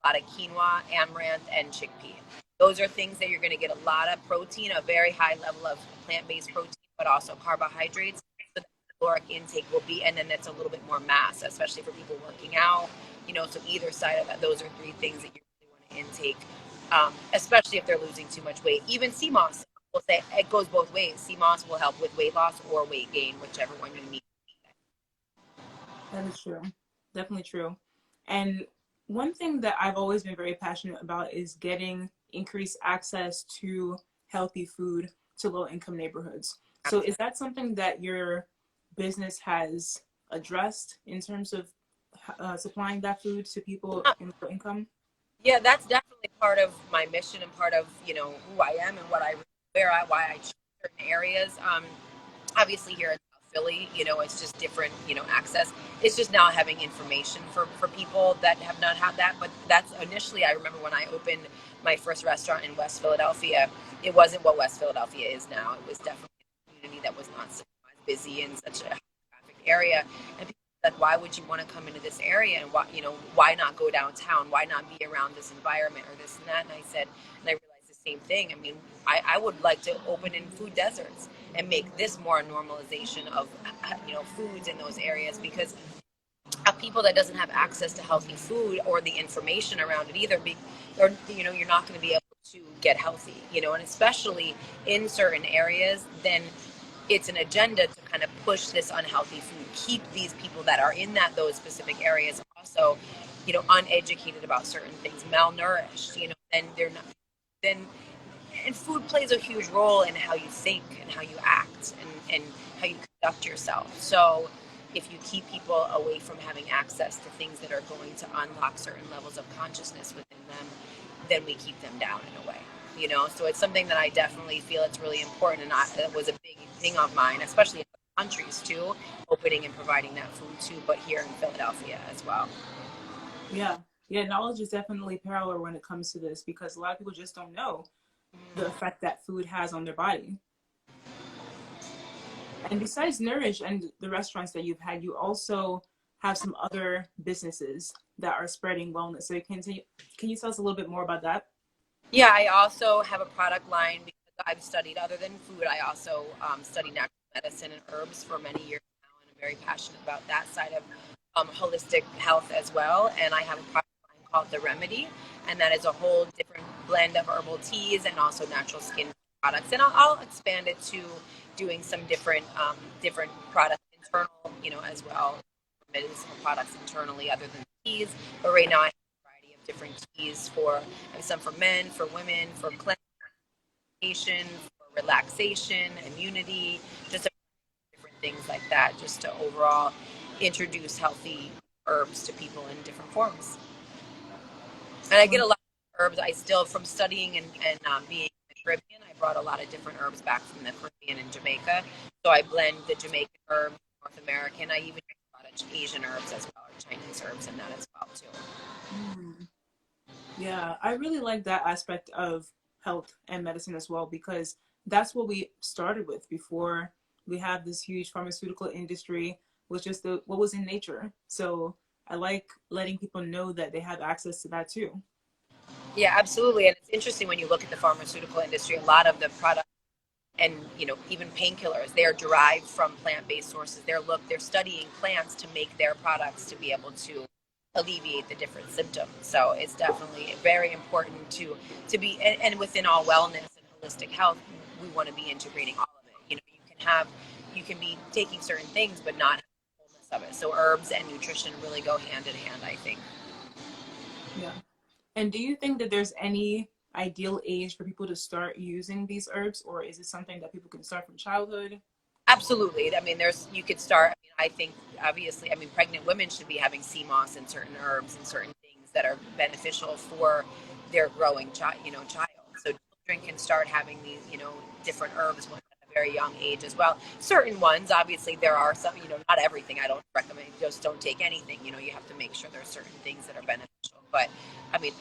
a lot of quinoa, amaranth, and chickpea. Those are things that you're going to get a lot of protein, a very high level of plant-based protein, but also carbohydrates. So the caloric intake will be, and then that's a little bit more mass, especially for people working out. So either side of that, those are three things that you really want to intake, especially if they're losing too much weight. Even sea moss, we'll say it goes both ways. Sea moss will help with weight loss or weight gain, whichever one you need. That is true. Definitely true. And one thing that I've always been very passionate about is getting increased access to healthy food to low income neighborhoods. So is that something that your business has addressed in terms of supplying that food to people in low income? Yeah, that's definitely part of my mission and part of, who I am and why I choose certain areas. Obviously here in South Philly, it's just different, access. It's just now having information for people that have not had that. But that's initially, I remember when I opened my first restaurant in West Philadelphia, it wasn't what West Philadelphia is now. It was definitely a community that was not so busy in such a high traffic area. And people said, why would you want to come into this area? And why not go downtown? Why not be around this environment or this and that? And I said, and I realized the same thing. I mean, I would like to open in food deserts and make this more a normalization of, foods in those areas, because people that doesn't have access to healthy food or the information around it either, you're not going to be able to get healthy, and especially in certain areas, then it's an agenda to kind of push this unhealthy food, keep these people that are in those specific areas also, uneducated about certain things, malnourished, then they're not, then, and food plays a huge role in how you think and how you act. And and how you conduct yourself. So if you keep people away from having access to things that are going to unlock certain levels of consciousness within them, then we keep them down in a way. So it's something that I definitely feel it's really important, and it was a big thing of mine, especially in other countries too, opening and providing that food too, but here in Philadelphia as well. Yeah. Yeah, knowledge is definitely power when it comes to this, because a lot of people just don't know the effect that food has on their body. And besides Nourish and the restaurants that you've had, you also have some other businesses that are spreading wellness. So can you tell us a little bit more about that? Yeah, I also have a product line because I've studied, other than food, I also studied natural medicine and herbs for many years now, and I'm very passionate about that side of holistic health as well. And I have a product line called The Remedy, and that is a whole different blend of herbal teas and also natural skin products. And I'll expand it to doing some different products internal, as well, medicinal products internally other than teas. But right now I of different teas I have some for men, for women, for cleansing, for relaxation, immunity, just different things like that, just to overall introduce healthy herbs to people in different forms. And I get a lot of herbs. I still, from studying and being in the Caribbean, I brought a lot of different herbs back from the Caribbean and Jamaica. So I blend the Jamaican herbs, North American. I even use a lot of Asian herbs as well, or Chinese herbs in that as well too. Yeah, I really like that aspect of health and medicine as well, because that's what we started with before we have this huge pharmaceutical industry, was just what was in nature. So I like letting people know that they have access to that too. Yeah, absolutely. And it's interesting when you look at the pharmaceutical industry, a lot of the products and, even painkillers, they are derived from plant-based sources. They're studying plants to make their products to be able to alleviate the different symptoms. So it's definitely very important to be, and within all wellness and holistic health, we want to be integrating all of it. You can be taking certain things, but not the fullness of it. So herbs and nutrition really go hand in hand, I think. Yeah. And do you think that there's any ideal age for people to start using these herbs, or is it something that people can start from childhood? Absolutely. I mean, you could start. I think, obviously, pregnant women should be having sea moss and certain herbs and certain things that are beneficial for their growing child. So children can start having these, different herbs at a very young age as well. Certain ones, obviously, there are some. Not everything. I don't recommend. Just don't take anything. You have to make sure there are certain things that are beneficial. But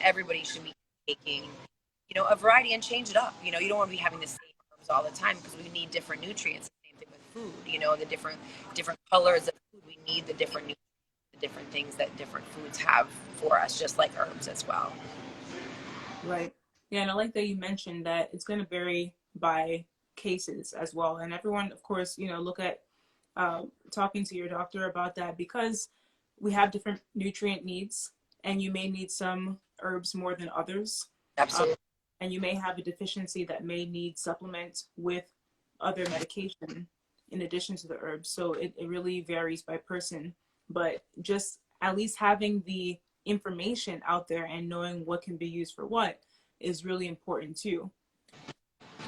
everybody should be taking, a variety and change it up. You don't want to be having the same herbs all the time, because we need different nutrients. Food, the different colors of food. We need the different things that different foods have for us, just like herbs as well. Right. Yeah, and I like that you mentioned that it's going to vary by cases as well. And everyone, of course, look at talking to your doctor about that, because we have different nutrient needs, and you may need some herbs more than others. Absolutely. And you may have a deficiency that may need supplement with other medication in addition to the herbs. So it really varies by person. But just at least having the information out there and knowing what can be used for what is really important too.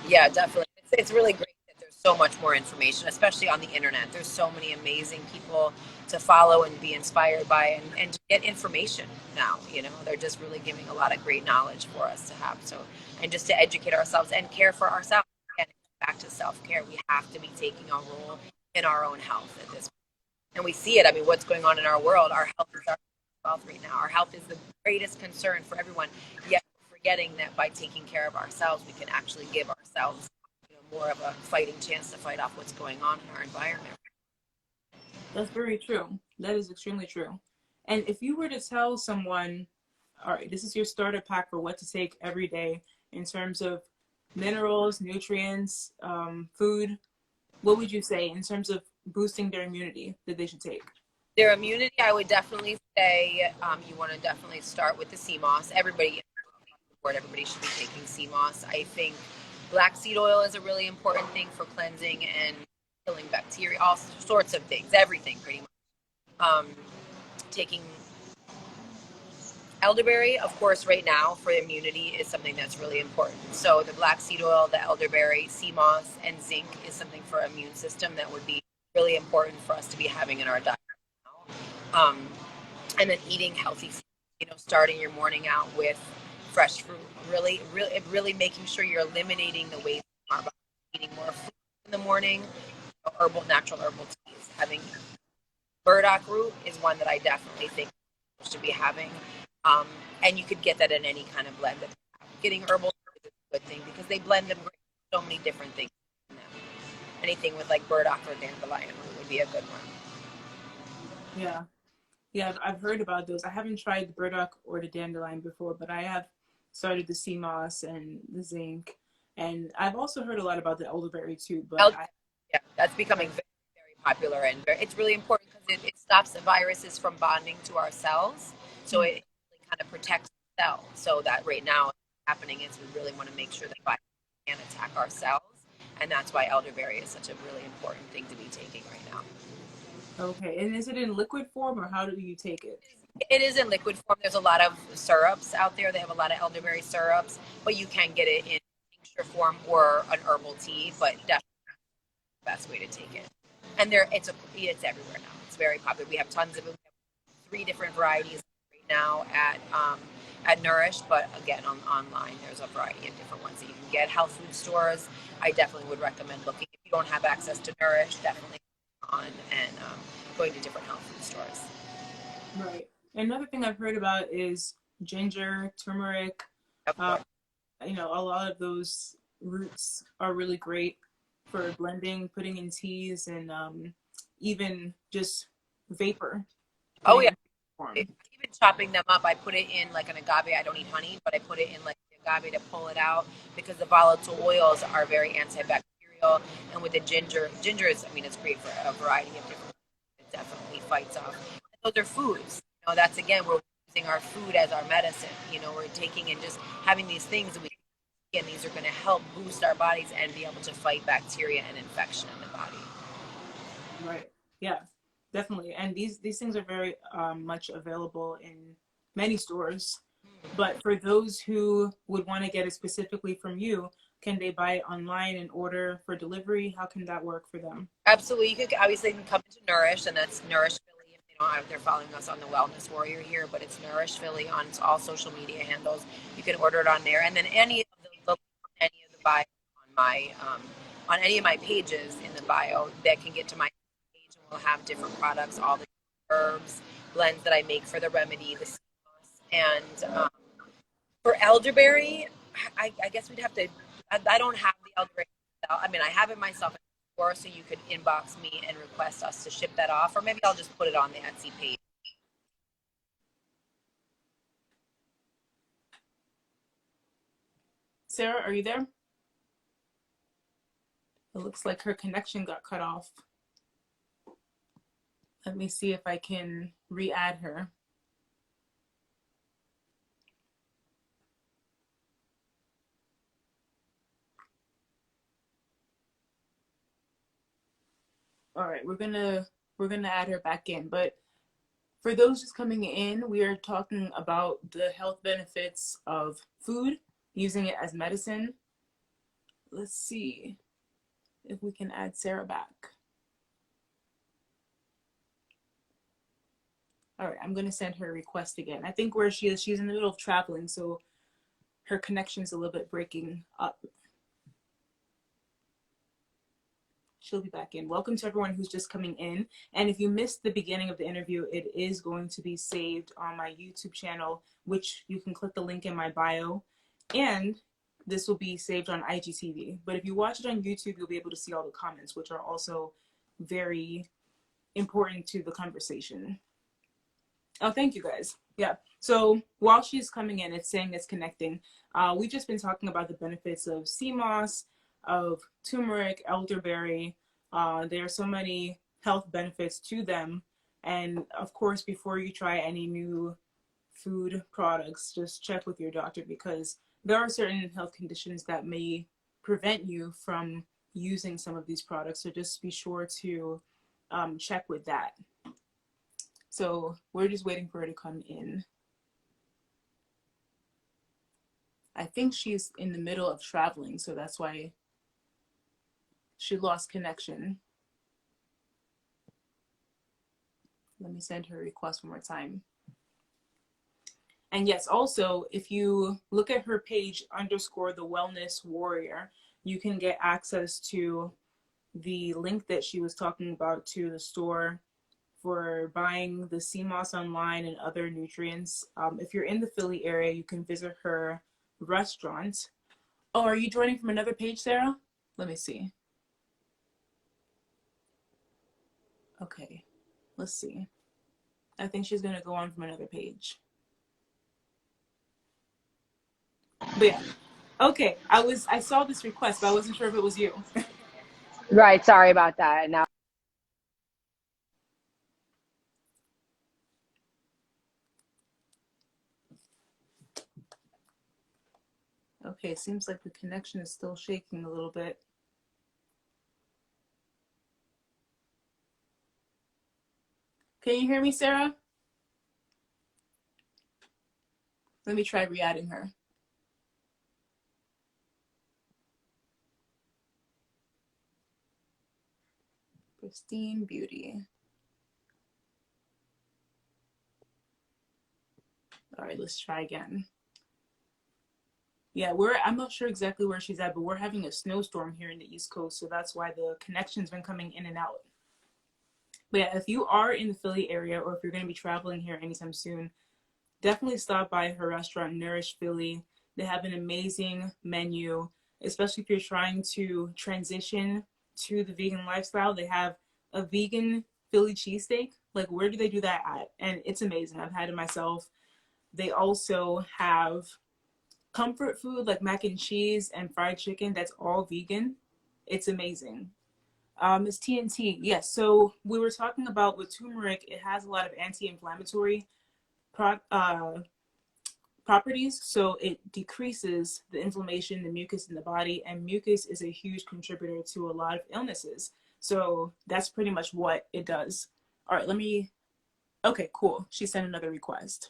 Yeah, definitely. It's really great that there's so much more information, especially on the internet. There's so many amazing people to follow and be inspired by, and to get information now. They're just really giving a lot of great knowledge for us to have. So, and just to educate ourselves and care for ourselves. Again, back to self-care, we have to be taking a role in our own health at this point. And we see it. What's going on in our world? Our health is our wealth right now. Our health is the greatest concern for everyone. Yet we're forgetting that by taking care of ourselves, we can actually give ourselves more of a fighting chance to fight off what's going on in our environment. That's very true. That is extremely true. And if you were to tell someone, all right, this is your starter pack for what to take every day in terms of minerals, nutrients, food, what would you say in terms of boosting their immunity that they should take? Their immunity, I would definitely say you want to definitely start with the sea moss. Everybody should be taking sea moss. I think black seed oil is a really important thing for cleansing and killing bacteria, all sorts of things, everything pretty much. Taking Elderberry, of course, right now for immunity is something that's really important. So the black seed oil, the elderberry, sea moss, and zinc is something for immune system that would be really important for us to be having in our diet now. And then eating healthy food, starting your morning out with fresh fruit, really making sure you're eliminating the waste from our body, eating more fruit in the morning, natural herbal teas. Having burdock root is one that I definitely think you should be having. Um, and you could get that in any kind of blend. Getting herbal is a good thing because they blend them great. So many different things in them. Anything with like burdock or dandelion root would be a good one. Yeah. Yeah, I've heard about those. I haven't tried the burdock or the dandelion before, but I have started the sea moss and the zinc. And I've also heard a lot about the elderberry too, but yeah, that's becoming very, very popular, and it's really important because it stops the viruses from bonding to our cells. So it really kind of protects the cell. So that right now what's happening is we really want to make sure that viruses can't attack our cells. And that's why elderberry is such a really important thing to be taking right now. Okay, and is it in liquid form or how do you take it? It is in liquid form. There's a lot of syrups out there. They have a lot of elderberry syrups, but you can get it in tincture form or an herbal tea, but definitely the best way to take it. And it's everywhere now. It's very popular. We have tons of it. We have 3 different varieties right now at Nourish, but again, online, there's a variety of different ones that you can get. Health food stores, I definitely would recommend looking. If you don't have access to Nourish, definitely on and going to different health food stores. Right. Another thing I've heard about is ginger, turmeric. A lot of those roots are really great for blending, putting in teas, and even just vapor. Oh yeah. Even chopping them up, I put it in like an agave. I don't eat honey, but I put it in like the agave to pull it out because the volatile oils are very antibacterial. And with the ginger is, it's great for a variety of different. It definitely fights off. And those are foods. That's again, we're using our food as our medicine. We're taking and just having these things that and these are going to help boost our bodies and be able to fight bacteria and infection in the body. Right. Yeah. Definitely. And these things are very much available in many stores. But for those who would want to get it specifically from you, can they buy it online and order for delivery? How can that work for them? Absolutely. You could obviously come to Nourish, and that's Nourish Philly if they don't have, they're following us on the Wellness Warrior here, but it's Nourish Philly on all social media handles. You can order it on there. And then any of the bio on any of my pages in the bio that can get to my page, and we'll have different products, all the herbs, blends that I make for the remedy, the sea moss, and for elderberry, I guess we'd have to. I don't have the elderberry. I have it myself, so you could inbox me and request us to ship that off, or maybe I'll just put it on the Etsy page. Sarah, are you there? It looks like her connection got cut off. Let me see if I can re-add her. All right, we're gonna add her back in. But for those just coming in, we are talking about the health benefits of food, using it as medicine. Let's see if we can add Sarah back. All right, I'm gonna send her a request again. I think where she is, she's in the middle of traveling, so her connection's a little bit breaking up. She'll be back in. Welcome to everyone who's just coming in. And if you missed the beginning of the interview, it is going to be saved on my YouTube channel, which you can click the link in my bio. And this will be saved on IGTV. But if you watch it on YouTube, you'll be able to see all the comments, which are also very important to the conversation. Oh, thank you guys. Yeah. So while she's coming in, it's saying it's connecting. We've just been talking about the benefits of sea moss, of turmeric, elderberry. There are so many health benefits to them. And of course, before you try any new food products, just check with your doctor because there are certain health conditions that may prevent you from using some of these products. So just be sure to check with that. So we're just waiting for her to come in. I think she's in the middle of traveling, so that's why she lost connection. Let me send her a request one more time. And yes, also, if you look at her page _ the wellness warrior, you can get access to the link that she was talking about to the store for buying the sea moss online and other nutrients. If you're in the Philly area, you can visit her restaurant. Oh, are you joining from another page, Sarah? Let me see. Okay, let's see. I think she's gonna go on from another page. But yeah, okay. I saw this request, but I wasn't sure if it was you. Right. Sorry about that. Now. Okay, seems like the connection is still shaking a little bit. Can you hear me, Sarah? Let me try re-adding her. Pristine Beauty. All right, let's try again. Yeah, I'm not sure exactly where she's at, but we're having a snowstorm here in the East Coast, so that's why the connection's been coming in and out. But yeah, if you are in the Philly area or if you're going to be traveling here anytime soon, definitely stop by her restaurant, Nourish Philly. They have an amazing menu, especially if you're trying to transition to the vegan lifestyle. They have a vegan Philly cheesesteak. Like, where do they do that at? And it's amazing. I've had it myself. They also have comfort food like mac and cheese and fried chicken that's all vegan. It's amazing. It's TNT. Yes, so we were talking about with turmeric, it has a lot of anti-inflammatory pro- uh, properties. So it decreases the inflammation, the mucus in the body, and mucus is a huge contributor to a lot of illnesses. So that's pretty much what it does. All right, okay, cool. She sent another request.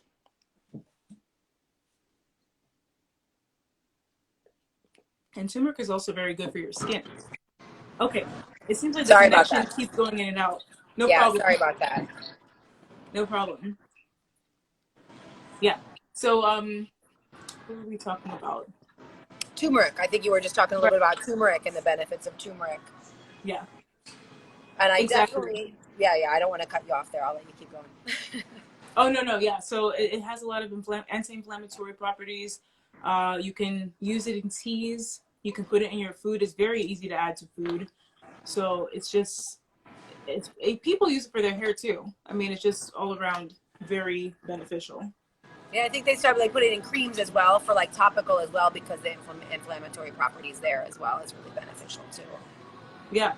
And turmeric is also very good for your skin. Okay, it seems like the Sorry about connection that. keeps going in and out. No Yeah. problem. Sorry about that. No problem. Yeah. So, what were we talking about? Turmeric. I think you were just talking a little Right. bit about turmeric and the benefits of turmeric. Yeah. And I Exactly. definitely, yeah. I don't want to cut you off there. I'll let you keep going. Oh no. Yeah. So it has a lot of anti-inflammatory properties. You can use it in teas. You can put it in your food. It's very easy to add to food. So people use it for their hair too. I mean, it's just all around very beneficial. Yeah, I think they started like putting it in creams as well for like topical as well because the inflammatory properties there as well is really beneficial too. Yeah.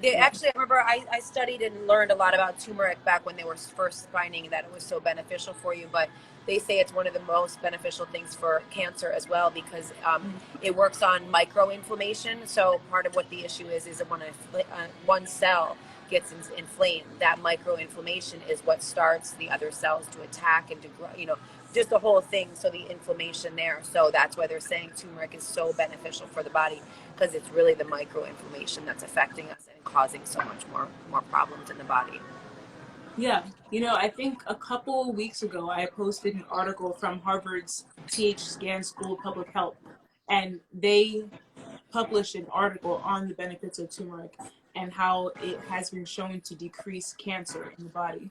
Yeah. Actually, I remember I studied and learned a lot about turmeric back when they were first finding that it was so beneficial for you. But they say it's one of the most beneficial things for cancer as well because it works on microinflammation. So part of what the issue is when one cell gets inflamed, that microinflammation is what starts the other cells to attack and to grow, just the whole thing. So the inflammation there. So that's why they're saying turmeric is so beneficial for the body because it's really the microinflammation that's affecting us and causing so much more problems in the body. Yeah, I think a couple weeks ago I posted an article from Harvard's Scan School of Public Health, and they published an article on the benefits of turmeric and how it has been shown to decrease cancer in the body.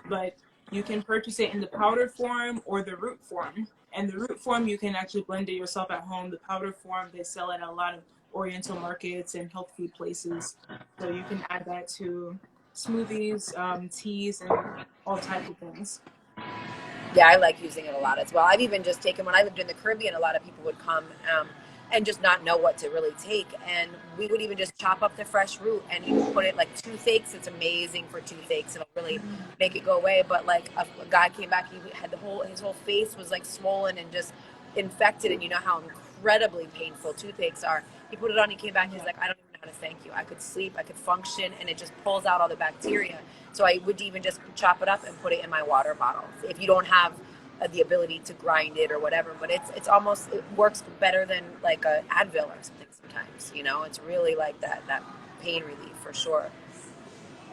But you can purchase it in the powder form or the root form. And the root form, you can actually blend it yourself at home. The powder form, they sell it at a lot of oriental markets and health food places. So you can add that to smoothies, teas, and all types of things. Yeah, I like using it a lot as well. I've even just taken, when I lived in the Caribbean, a lot of people would come and just not know what to really take. And we would even just chop up the fresh root and you put it like toothaches. It's amazing for toothaches. It'll really make it go away. But like a guy came back, he had his whole face was like swollen and just infected. And you know how incredibly painful toothaches are. He put it on, he came back, he's like, I don't even know how to thank you. I could sleep, I could function, and it just pulls out all the bacteria. So I would even just chop it up and put it in my water bottle. If you don't have the ability to grind it or whatever, but it's almost, it works better than like a Advil or something sometimes, you know. It's really like that pain relief for sure.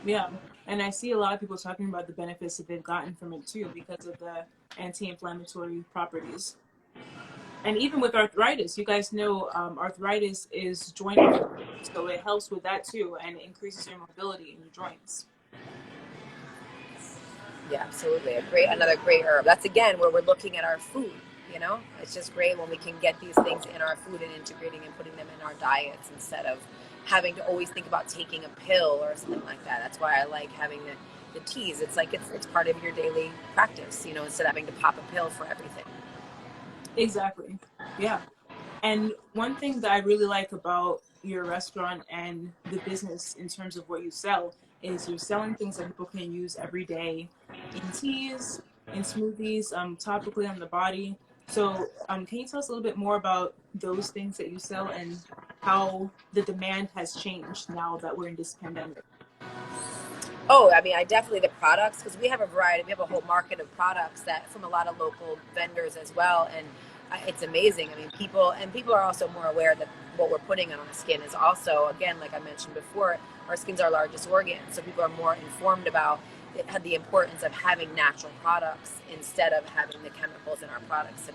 Yeah. And I see a lot of people talking about the benefits that they've gotten from it too because of the anti-inflammatory properties. And even with arthritis, you guys know arthritis is joint inflammation, so it helps with that too, and it increases your mobility in your joints. Yeah, absolutely. Another great herb. That's again where we're looking at our food. You know, it's just great when we can get these things in our food and integrating and putting them in our diets instead of having to always think about taking a pill or something like that. That's why I like having the teas. It's like it's part of your daily practice, you know, instead of having to pop a pill for everything. Exactly. Yeah. And one thing that I really like about your restaurant and the business in terms of what you sell is you're selling things that people can use every day in teas, in smoothies, topically on the body. So, can you tell us a little bit more about those things that you sell and how the demand has changed now that we're in this pandemic? Oh, I mean, I definitely the products because we have a variety. We have a whole market of products that from a lot of local vendors as well, and it's amazing. I mean, people are also more aware that what we're putting on our skin is also, again, like I mentioned before, our skin's our largest organ, so people are more informed about the importance of having natural products instead of having the chemicals in our products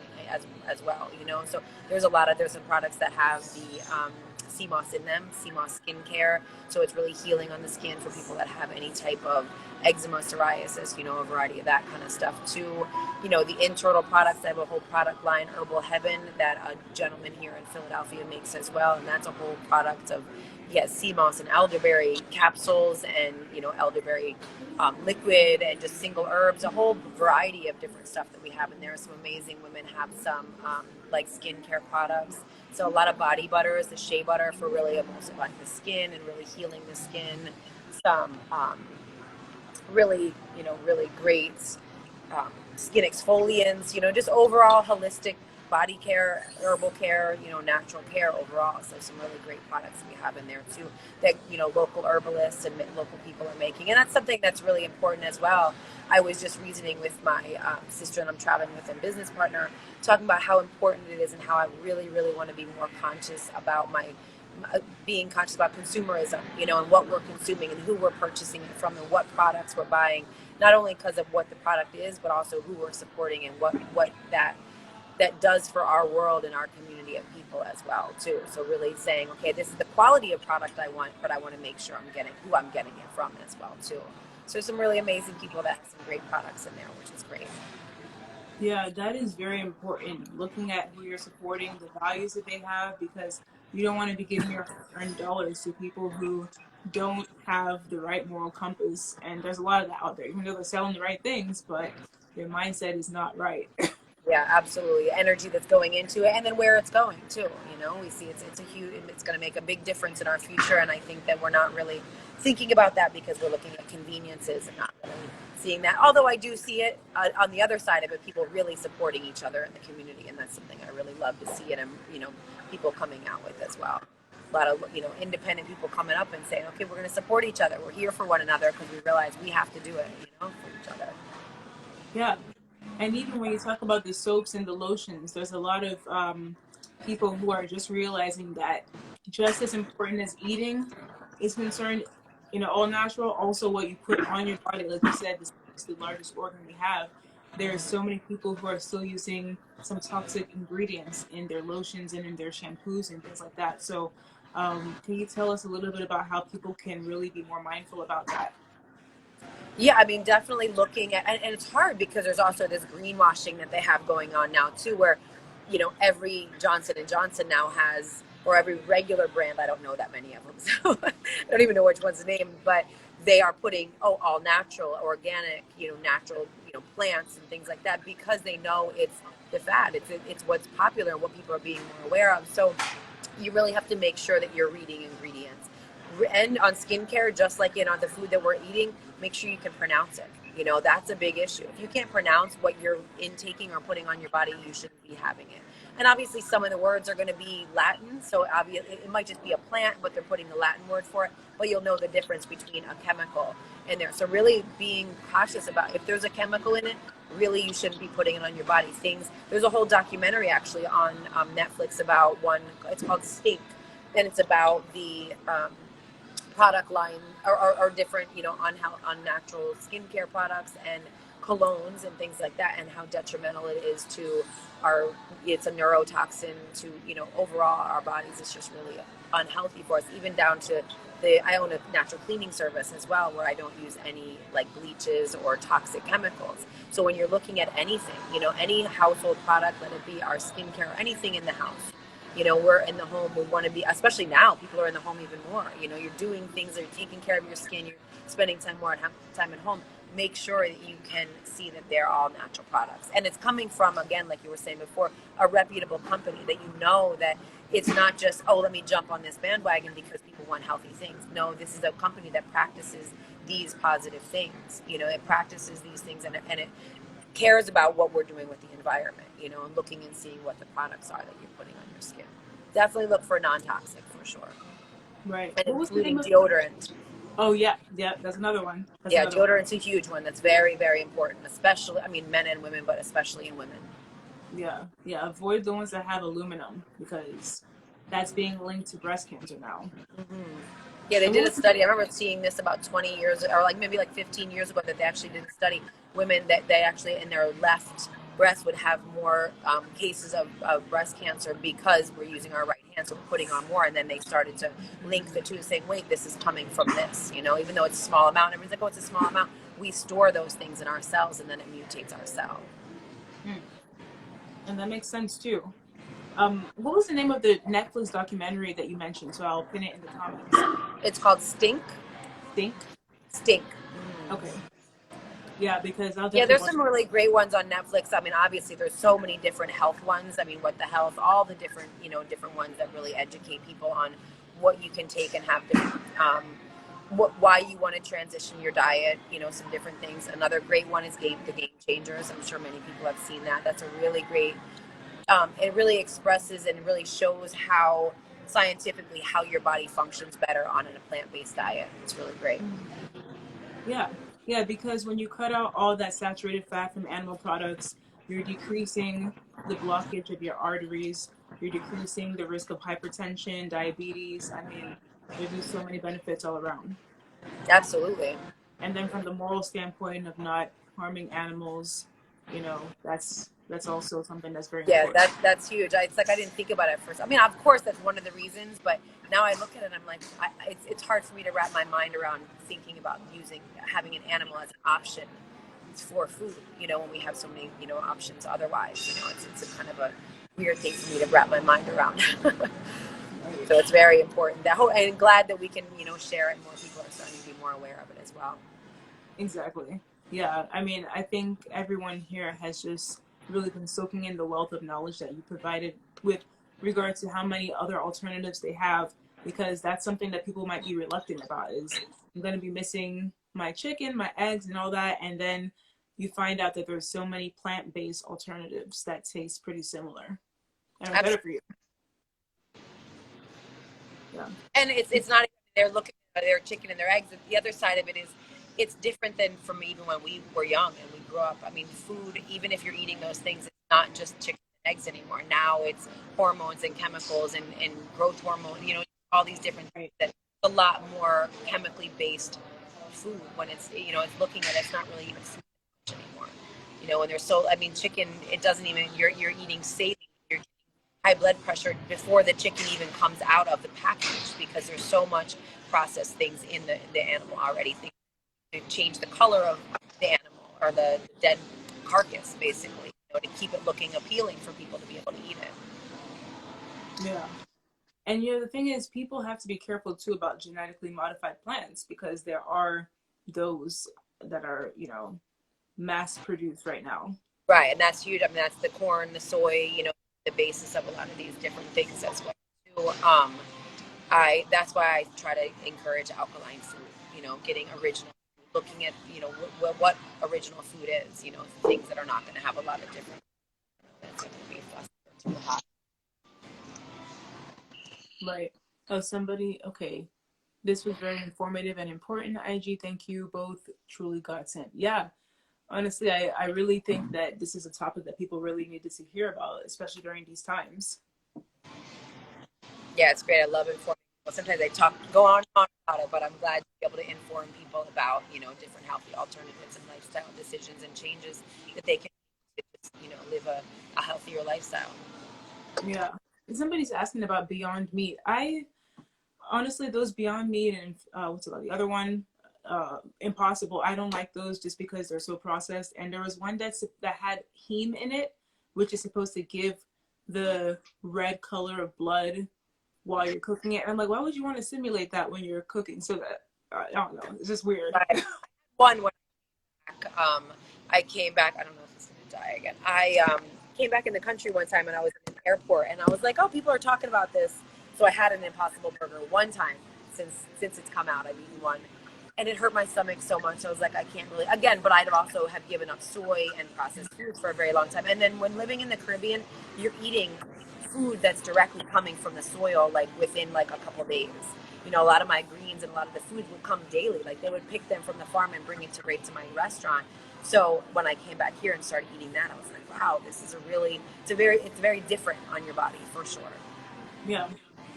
as well. You know, so there's some products that have the sea moss in them, sea moss skincare. So it's really healing on the skin for people that have any type of eczema, psoriasis, you know, a variety of that kind of stuff too. You know, the internal products, I have a whole product line, Herbal Heaven, that a gentleman here in Philadelphia makes as well. And that's a whole product of, yes, sea moss and elderberry capsules and, you know, elderberry liquid and just single herbs, a whole variety of different stuff that we have in there. Some amazing women have some like skincare products. So a lot of body butters, the shea butter for really emulsifying the skin and really healing the skin. Some really, you know, really great skin exfoliants, you know, just overall holistic body care, herbal care, you know, natural care overall. So some really great products we have in there too that, you know, local herbalists and local people are making. And that's something that's really important as well. I was just reasoning with my sister that I'm traveling with and business partner, talking about how important it is and how I really, really want to be more conscious about being conscious about consumerism, you know, and what we're consuming and who we're purchasing it from and what products we're buying, not only because of what the product is, but also who we're supporting and what that does for our world and our community of people as well too. So really saying, okay, this is the quality of product I want, but I want to make sure I'm getting who I'm getting it from as well too. So some really amazing people that have some great products in there, which is great. Yeah, that is very important. Looking at who you're supporting, the values that they have, because you don't want to be giving your earned dollars to people who don't have the right moral compass. And there's a lot of that out there, even though they're selling the right things, but their mindset is not right. Yeah, absolutely. Energy that's going into it, and then where it's going too. You know, we see it's a huge. It's going to make a big difference in our future, and I think that we're not really thinking about that because we're looking at conveniences and not really seeing that. Although I do see it on the other side of it, people really supporting each other in the community, and that's something I really love to see, and you know, people coming out with as well. A lot of, you know, independent people coming up and saying, okay, we're going to support each other. We're here for one another because we realize we have to do it, you know, for each other. Yeah. And even when you talk about the soaps and the lotions, there's a lot of people who are just realizing that just as important as eating is concerned, you know, all natural, also what you put on your body. Like you said, this is the largest organ we have. There's so many people who are still using some toxic ingredients in their lotions and in their shampoos and things like that. So, can you tell us a little bit about how people can really be more mindful about that? Yeah, I mean, definitely looking at, and it's hard because there's also this greenwashing that they have going on now too, where, you know, every Johnson and Johnson now has, or every regular brand, I don't know that many of them, so I don't even know which one's the name, but they are putting, all natural, organic, you know, natural, you know, plants and things like that because they know it's the fad, it's what's popular and what people are being more aware of. So you really have to make sure that you're reading ingredients. And on skincare, just like in on the food that we're eating, make sure you can pronounce it. You know, that's a big issue. If you can't pronounce what you're intaking or putting on your body, you shouldn't be having it. And obviously, some of the words are going to be Latin, so obviously it might just be a plant, but they're putting the Latin word for it. But you'll know the difference between a chemical in there. So really being cautious about if there's a chemical in it, really you shouldn't be putting it on your body. Things, there's a whole documentary actually on Netflix about one, it's called Stink, and it's about the product line or different, you know, unnatural skincare products and colognes and things like that, and how detrimental it is to our, it's a neurotoxin to, you know, overall our bodies. It's just really unhealthy for us, even down to I own a natural cleaning service as well, where I don't use any like bleaches or toxic chemicals. So when you're looking at anything, you know, any household product, let it be our skincare, anything in the house, you know, we're in the home, we want to be, especially now, people are in the home even more. You know, you're doing things, you're taking care of your skin, you're spending time at home. Make sure that you can see that they're all natural products. And it's coming from, again, like you were saying before, a reputable company that you know that it's not just, oh, let me jump on this bandwagon because people want healthy things. No, this is a company that practices these positive things. You know, it practices these things, and it cares about what we're doing with the environment, you know, and looking and seeing what the products are that you're putting on your skin. Definitely look for non-toxic for sure. Right. And What was the name including of? deodorant. Oh yeah, yeah. That's another one. That's Yeah, another one. deodorant's a huge one. That's very, very important, especially, I mean, men and women, but especially in women. Yeah, yeah. Avoid the ones that have aluminum because that's being linked to breast cancer now. Mm-hmm. Yeah, they And what did a was the, study. I remember seeing this about 20 years, or like maybe like 15 years ago, that they actually did a study. Women that they actually in their left breast would have more cases of breast cancer because we're using our right hand, so we're putting on more. And then they started to link the two, saying, wait, this is coming from this, you know, even though it's a small amount. Everyone's like, oh, it's a small amount. We store those things in our cells, and then it mutates our cell. and that makes sense too. What was the name of the Netflix documentary that you mentioned? So I'll pin it in the comments. It's called Stink. Think. Stink. Okay. Yeah, because I'll Yeah, definitely there's watch some it. really great ones on Netflix. I mean, obviously, there's so many different health ones. I mean, What the Health, all the different, you know, different ones that really educate people on what you can take and have different, why you want to transition your diet, you know, some different things. Another great one is The Game Changers. I'm sure many people have seen that. That's a really great, it really expresses and really shows how scientifically how your body functions better on a plant-based diet. It's really great. Yeah, yeah, because when you cut out all that saturated fat from animal products, you're decreasing the blockage of your arteries. You're decreasing the risk of hypertension, diabetes. I mean, there's just so many benefits all around. Absolutely. And then from the moral standpoint of not harming animals, that's also something that's very Yeah, important. that's huge. It's like I didn't think about it at first. I mean, of course, that's one of the reasons, but now I look at it, I'm like, it's hard for me to wrap my mind around thinking about having an animal as an option for food. You know, when we have so many, you know, options otherwise. You know, it's a kind of a weird thing for me to wrap my mind around. Right. So it's very important. And glad that we can, you know, share it, and more people are starting to be more aware of it as well. Exactly. Yeah. I mean, I think everyone here has just really been soaking in the wealth of knowledge that you provided with regard to how many other alternatives they have, because that's something that people might be reluctant about is I'm going to be missing my chicken, my eggs, and all that. And then you find out that there's so many plant-based alternatives that taste pretty similar and are better Absolutely. for you. Yeah. And it's not, they're looking at their chicken and their eggs. The other side of it is it's different than from even when we were young and we grew up. I mean, food, even if you're eating those things, it's not just chicken and eggs anymore. Now it's hormones and chemicals and growth hormone, you know, all these different things Right. that a lot more chemically based food when it's, you know, it's looking at it, it's not really even food anymore. You know, and there's so, I mean, chicken, it doesn't even, you're eating saline, you're high blood pressure before the chicken even comes out of the package, because there's so much processed things in the animal already. Things to change the color of the animal or the dead carcass, basically, you know, to keep it looking appealing for people to be able to eat it. Yeah. And the thing is, people have to be careful too about genetically modified plants because there are those that are, mass produced right now. Right, and that's huge. I mean, that's the corn, the soy, you know, the basis of a lot of these different things as well. Too. That's why I try to encourage alkaline food. You know, getting original, looking at, you know, what original food is. You know, things that are not going to have a lot of different. That's going to be too hot. Right. Oh, somebody, okay. This was very informative and important. IG, thank you both. Truly God sent. Yeah. Honestly, I really think that this is a topic that people really needed to hear about, especially during these times. Yeah, it's great. I love informing people. Sometimes I go on and on about it, but I'm glad to be able to inform people about, different healthy alternatives and lifestyle decisions and changes that they can, just, live a healthier lifestyle. Yeah. Somebody's asking about Beyond Meat. I honestly, those Beyond Meat and what's it called? The other one, Impossible. I don't like those just because they're so processed. And there was one that had heme in it, which is supposed to give the red color of blood while you're cooking it. And I'm like, why would you want to simulate that when you're cooking? So that I don't know. It's just weird. But one when I came back. I don't know if it's going to die again. I came back in the country one time and I was in an airport and I was like, oh, people are talking about this. So I had an Impossible Burger one time since it's come out. I've eaten one. And it hurt my stomach so much. I was like, I can't really, again, but I'd also have given up soy and processed foods for a very long time. And then when living in the Caribbean, you're eating food that's directly coming from the soil, like within like a couple of days. A lot of my greens and a lot of the food would come daily. Like they would pick them from the farm and bring it right to my restaurant. So when I came back here and started eating that, I was like, wow, this is it's very different on your body for sure. Yeah.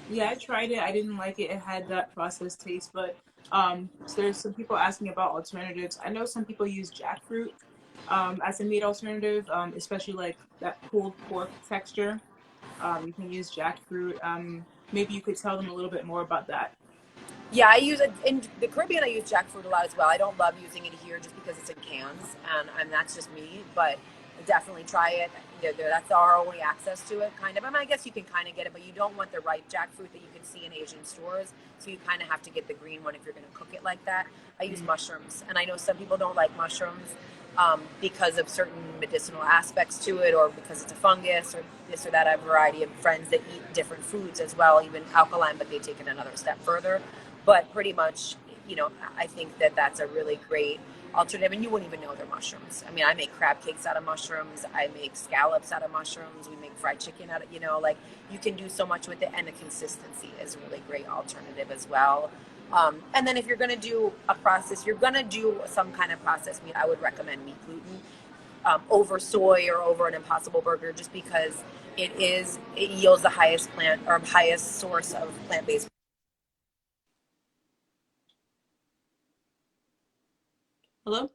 Yeah, I tried it. I didn't like it. It had that processed taste, but so there's some people asking about alternatives. I know some people use jackfruit as a meat alternative, especially like that pulled pork texture. You can use jackfruit. Maybe you could tell them a little bit more about that. Yeah, I use it in the Caribbean. I use jackfruit a lot as well. I don't love using it here just because it's in cans, and that's just me. But definitely try it. That's our only access to it, kind of. I mean, I guess you can kind of get it, but you don't want the ripe jackfruit that you can see in Asian stores. So you kind of have to get the green one if you're going to cook it like that. I use mushrooms, and I know some people don't like mushrooms because of certain medicinal aspects to it, or because it's a fungus, or this or that. I have a variety of friends that eat different foods as well, even alkaline, but they take it another step further. But pretty much, I think that that's a really great alternative, and you wouldn't even know they're mushrooms. I mean, I make crab cakes out of mushrooms. I make scallops out of mushrooms. We make fried chicken out of, like you can do so much with it, and the consistency is a really great alternative as well. And then if you're going to do a process, you're going to do some kind of processed meat, I would recommend meat gluten over soy or over an Impossible Burger, just because it yields the highest highest source of plant-based. Hello?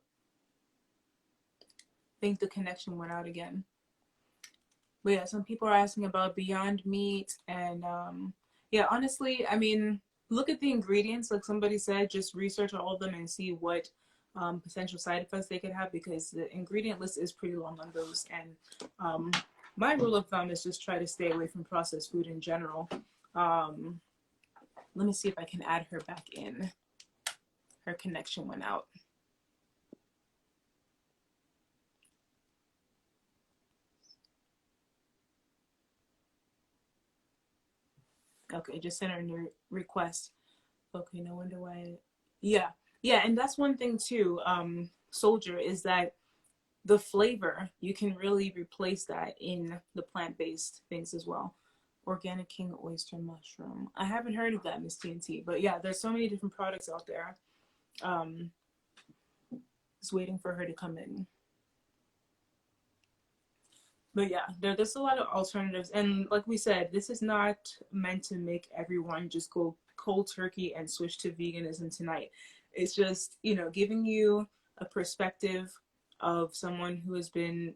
I think the connection went out again. But yeah, some people are asking about Beyond Meat, and yeah, honestly, I mean, look at the ingredients. Like somebody said, just research all of them and see what potential side effects they could have, because the ingredient list is pretty long on those. And my rule of thumb is just try to stay away from processed food in general. Let me see if I can add her back in. Her connection went out. Okay, just send her a new request. Okay, no wonder why. Yeah, yeah, and that's one thing too, Soldier, is that the flavor, you can really replace that in the plant-based things as well. Organic king oyster mushroom. I haven't heard of that, Miss TNT, but yeah, there's so many different products out there. Um, just waiting for her to come in. But yeah, there's a lot of alternatives. And like we said, this is not meant to make everyone just go cold turkey and switch to veganism tonight. It's just, giving you a perspective of someone who has been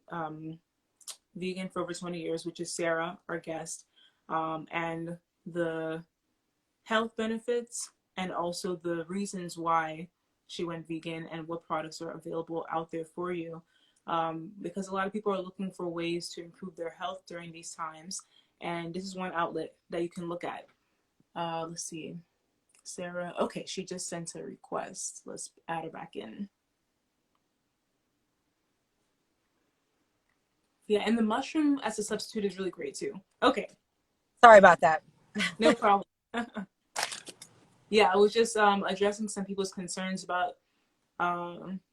vegan for over 20 years, which is Sarah, our guest, and the health benefits and also the reasons why she went vegan and what products are available out there for you. Because a lot of people are looking for ways to improve their health during these times, and this is one outlet that you can look at. Let's see. Sarah, okay, she just sent a request. Let's add her back in. Yeah, and the mushroom as a substitute is really great too. Okay. Sorry about that. No problem. Yeah, I was just addressing some people's concerns about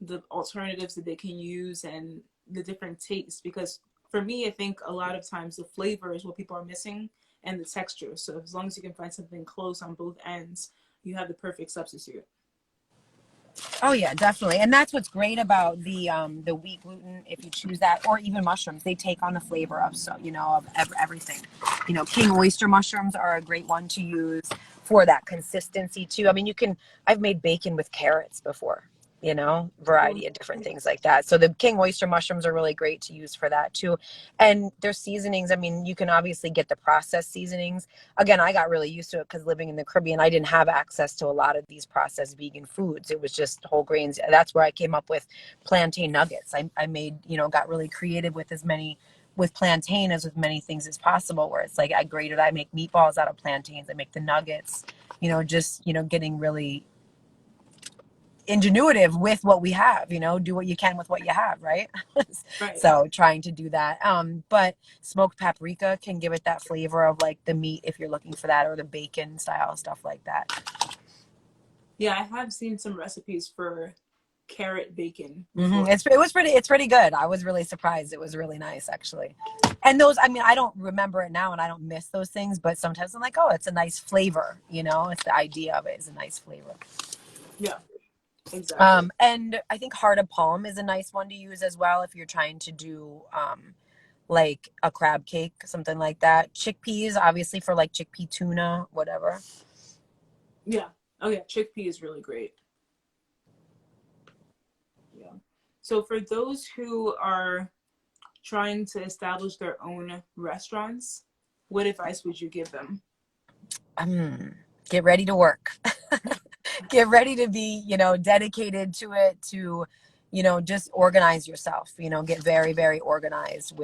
the alternatives that they can use and the different tastes. Because for me, I think a lot of times the flavor is what people are missing, and the texture. So as long as you can find something close on both ends, you have the perfect substitute. Oh yeah, definitely. And that's what's great about the wheat gluten, if you choose that, or even mushrooms, they take on the flavor of, so you know, of everything. You know, king oyster mushrooms are a great one to use for that consistency too. I mean, I've made bacon with carrots before, you know, Oh, variety of different things like that. So the king oyster mushrooms are really great to use for that too. And their seasonings, I mean, you can obviously get the processed seasonings. Again, I got really used to it because living in the Caribbean, I didn't have access to a lot of these processed vegan foods. It was just whole grains. That's where I came up with plantain nuggets. I made, you know, got really creative with with plantain as with many things as possible, where it's like I make meatballs out of plantains, I make the nuggets, you know, just, you know, getting really ingenuitive with what we have, you know, do what you can with what you have, right? right. So trying to do that. But smoked paprika can give it that flavor of like the meat if you're looking for that, or the bacon style stuff like that. Yeah, I have seen some recipes for carrot bacon Mm-hmm. before. It's pretty good. I was really surprised. It was really nice actually. And those, I mean, I don't remember it now and I don't miss those things, but sometimes I'm like, oh, it's a nice flavor, you know, it's the idea of it is a nice flavor. Yeah, exactly. And I think heart of palm is a nice one to use as well if you're trying to do like a crab cake, something like that. Chickpeas, obviously, for like chickpea tuna, whatever. Yeah. Oh yeah, chickpea is really great. Yeah. So for those who are trying to establish their own restaurants, what advice would you give them? Um, get ready to work. Get ready to be, you know, dedicated to it, to, you know, just organize yourself, you know, get very, very organized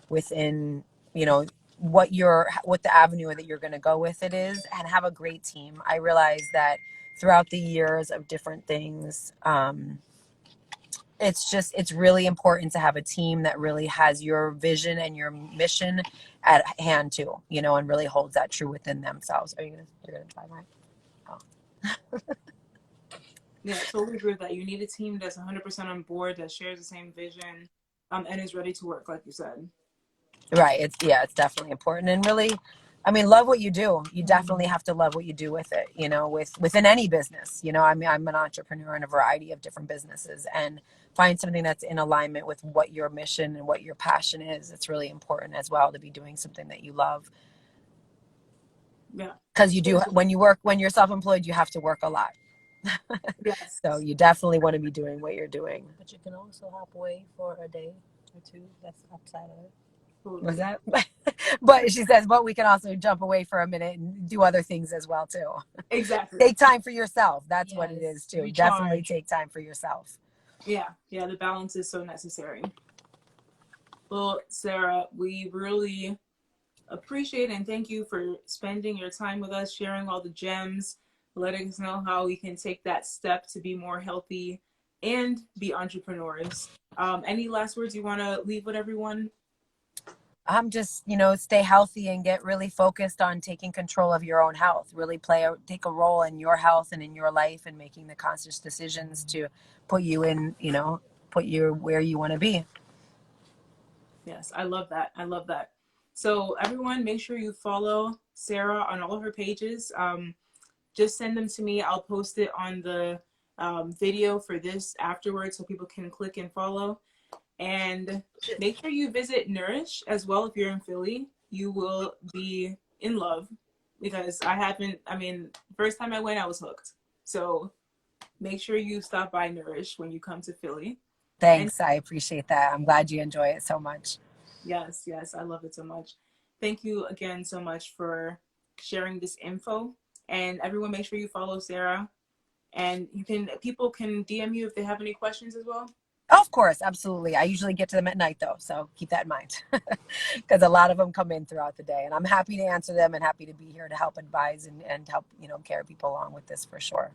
within, you know, what the avenue that you're going to go with it is, and have a great team. I realize that throughout the years of different things, it's really important to have a team that really has your vision and your mission at hand too, you know, and really holds that true within themselves. You're gonna try mine? Oh. Yeah, I totally agree with that. You need a team that's 100% on board, that shares the same vision, and is ready to work, like you said. Right. It's definitely important. And really, I mean, love what you do. You definitely have to love what you do with it, you know, within any business. You know, I mean, I'm an entrepreneur in a variety of different businesses, and find something that's in alignment with what your mission and what your passion is. It's really important as well to be doing something that you love. Yeah. Because you do, when you're self-employed, you have to work a lot. Yes. So you definitely want to be doing what you're doing. But you can also hop away for a day or two. That's upside of it. Was Totally. that? But she says, but we can also jump away for a minute and do other things as well too. Exactly. Take time for yourself. That's what it is Yes. too. Definitely Recharge. take time for yourself. Yeah. Yeah. The balance is so necessary. Well, Sarah, we really appreciate and thank you for spending your time with us, sharing all the gems, letting us know how we can take that step to be more healthy and be entrepreneurs. Any last words you want to leave with everyone? I'm just, you know, stay healthy and get really focused on taking control of your own health. Really take a role in your health and in your life, and making the conscious decisions to put you in, you know, put you where you want to be. Yes, I love that. I love that. So, everyone, make sure you follow Sarah on all her pages. Just send them to me. I'll post it on the video for this afterwards so people can click and follow. And make sure you visit Nourish as well if you're in Philly. You will be in love because I haven't, I mean, first time I went, I was hooked. So make sure you stop by Nourish when you come to Philly. And Thanks. I appreciate that. I'm glad you enjoy it so much. yes, yes, I love it so much. Thank you again so much for sharing this info. And everyone, make sure you follow Sarah. And people can DM you if they have any questions as well. Of course, absolutely. I usually get to them at night though, so keep that in mind. Because a lot of them come in throughout the day, and I'm happy to answer them and happy to be here to help advise and help, you know, carry people along with this for sure.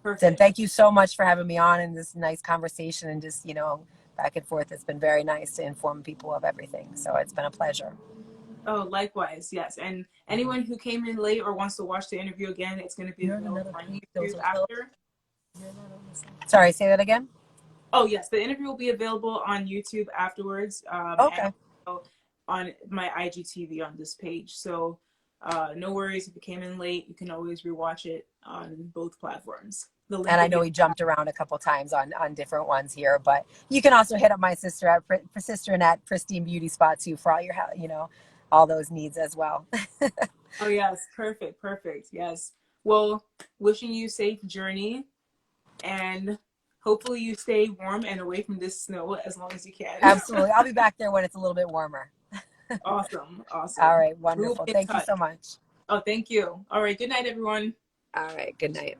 And Perfect. thank you so much for having me on in this nice conversation, and just, you know, back and forth. It's been very nice to inform people of everything. So it's been a pleasure. Oh, likewise, yes. And anyone who came in late or wants to watch the interview again, it's going to be You're in available another on place. Those YouTube hotels. after. Sorry, say that again. Oh, yes, the interview will be available on YouTube afterwards, and Okay. also on my IGTV on this page. So no worries if you came in late. You can always rewatch it on both platforms. The link And I will be know in he jumped around a couple times on different ones here, but you can also hit up my sister at Pristine Beauty Spot too for all your, all those needs as well. Oh yes, perfect, perfect. Yes. Well, wishing you safe journey, and hopefully you stay warm and away from this snow as long as you can. Absolutely. I'll be back there when it's a little bit warmer. Awesome, All awesome. right. We will Wonderful. be in Thank you touch. so much. Oh, thank you. All right, good night, everyone. All right. Good night.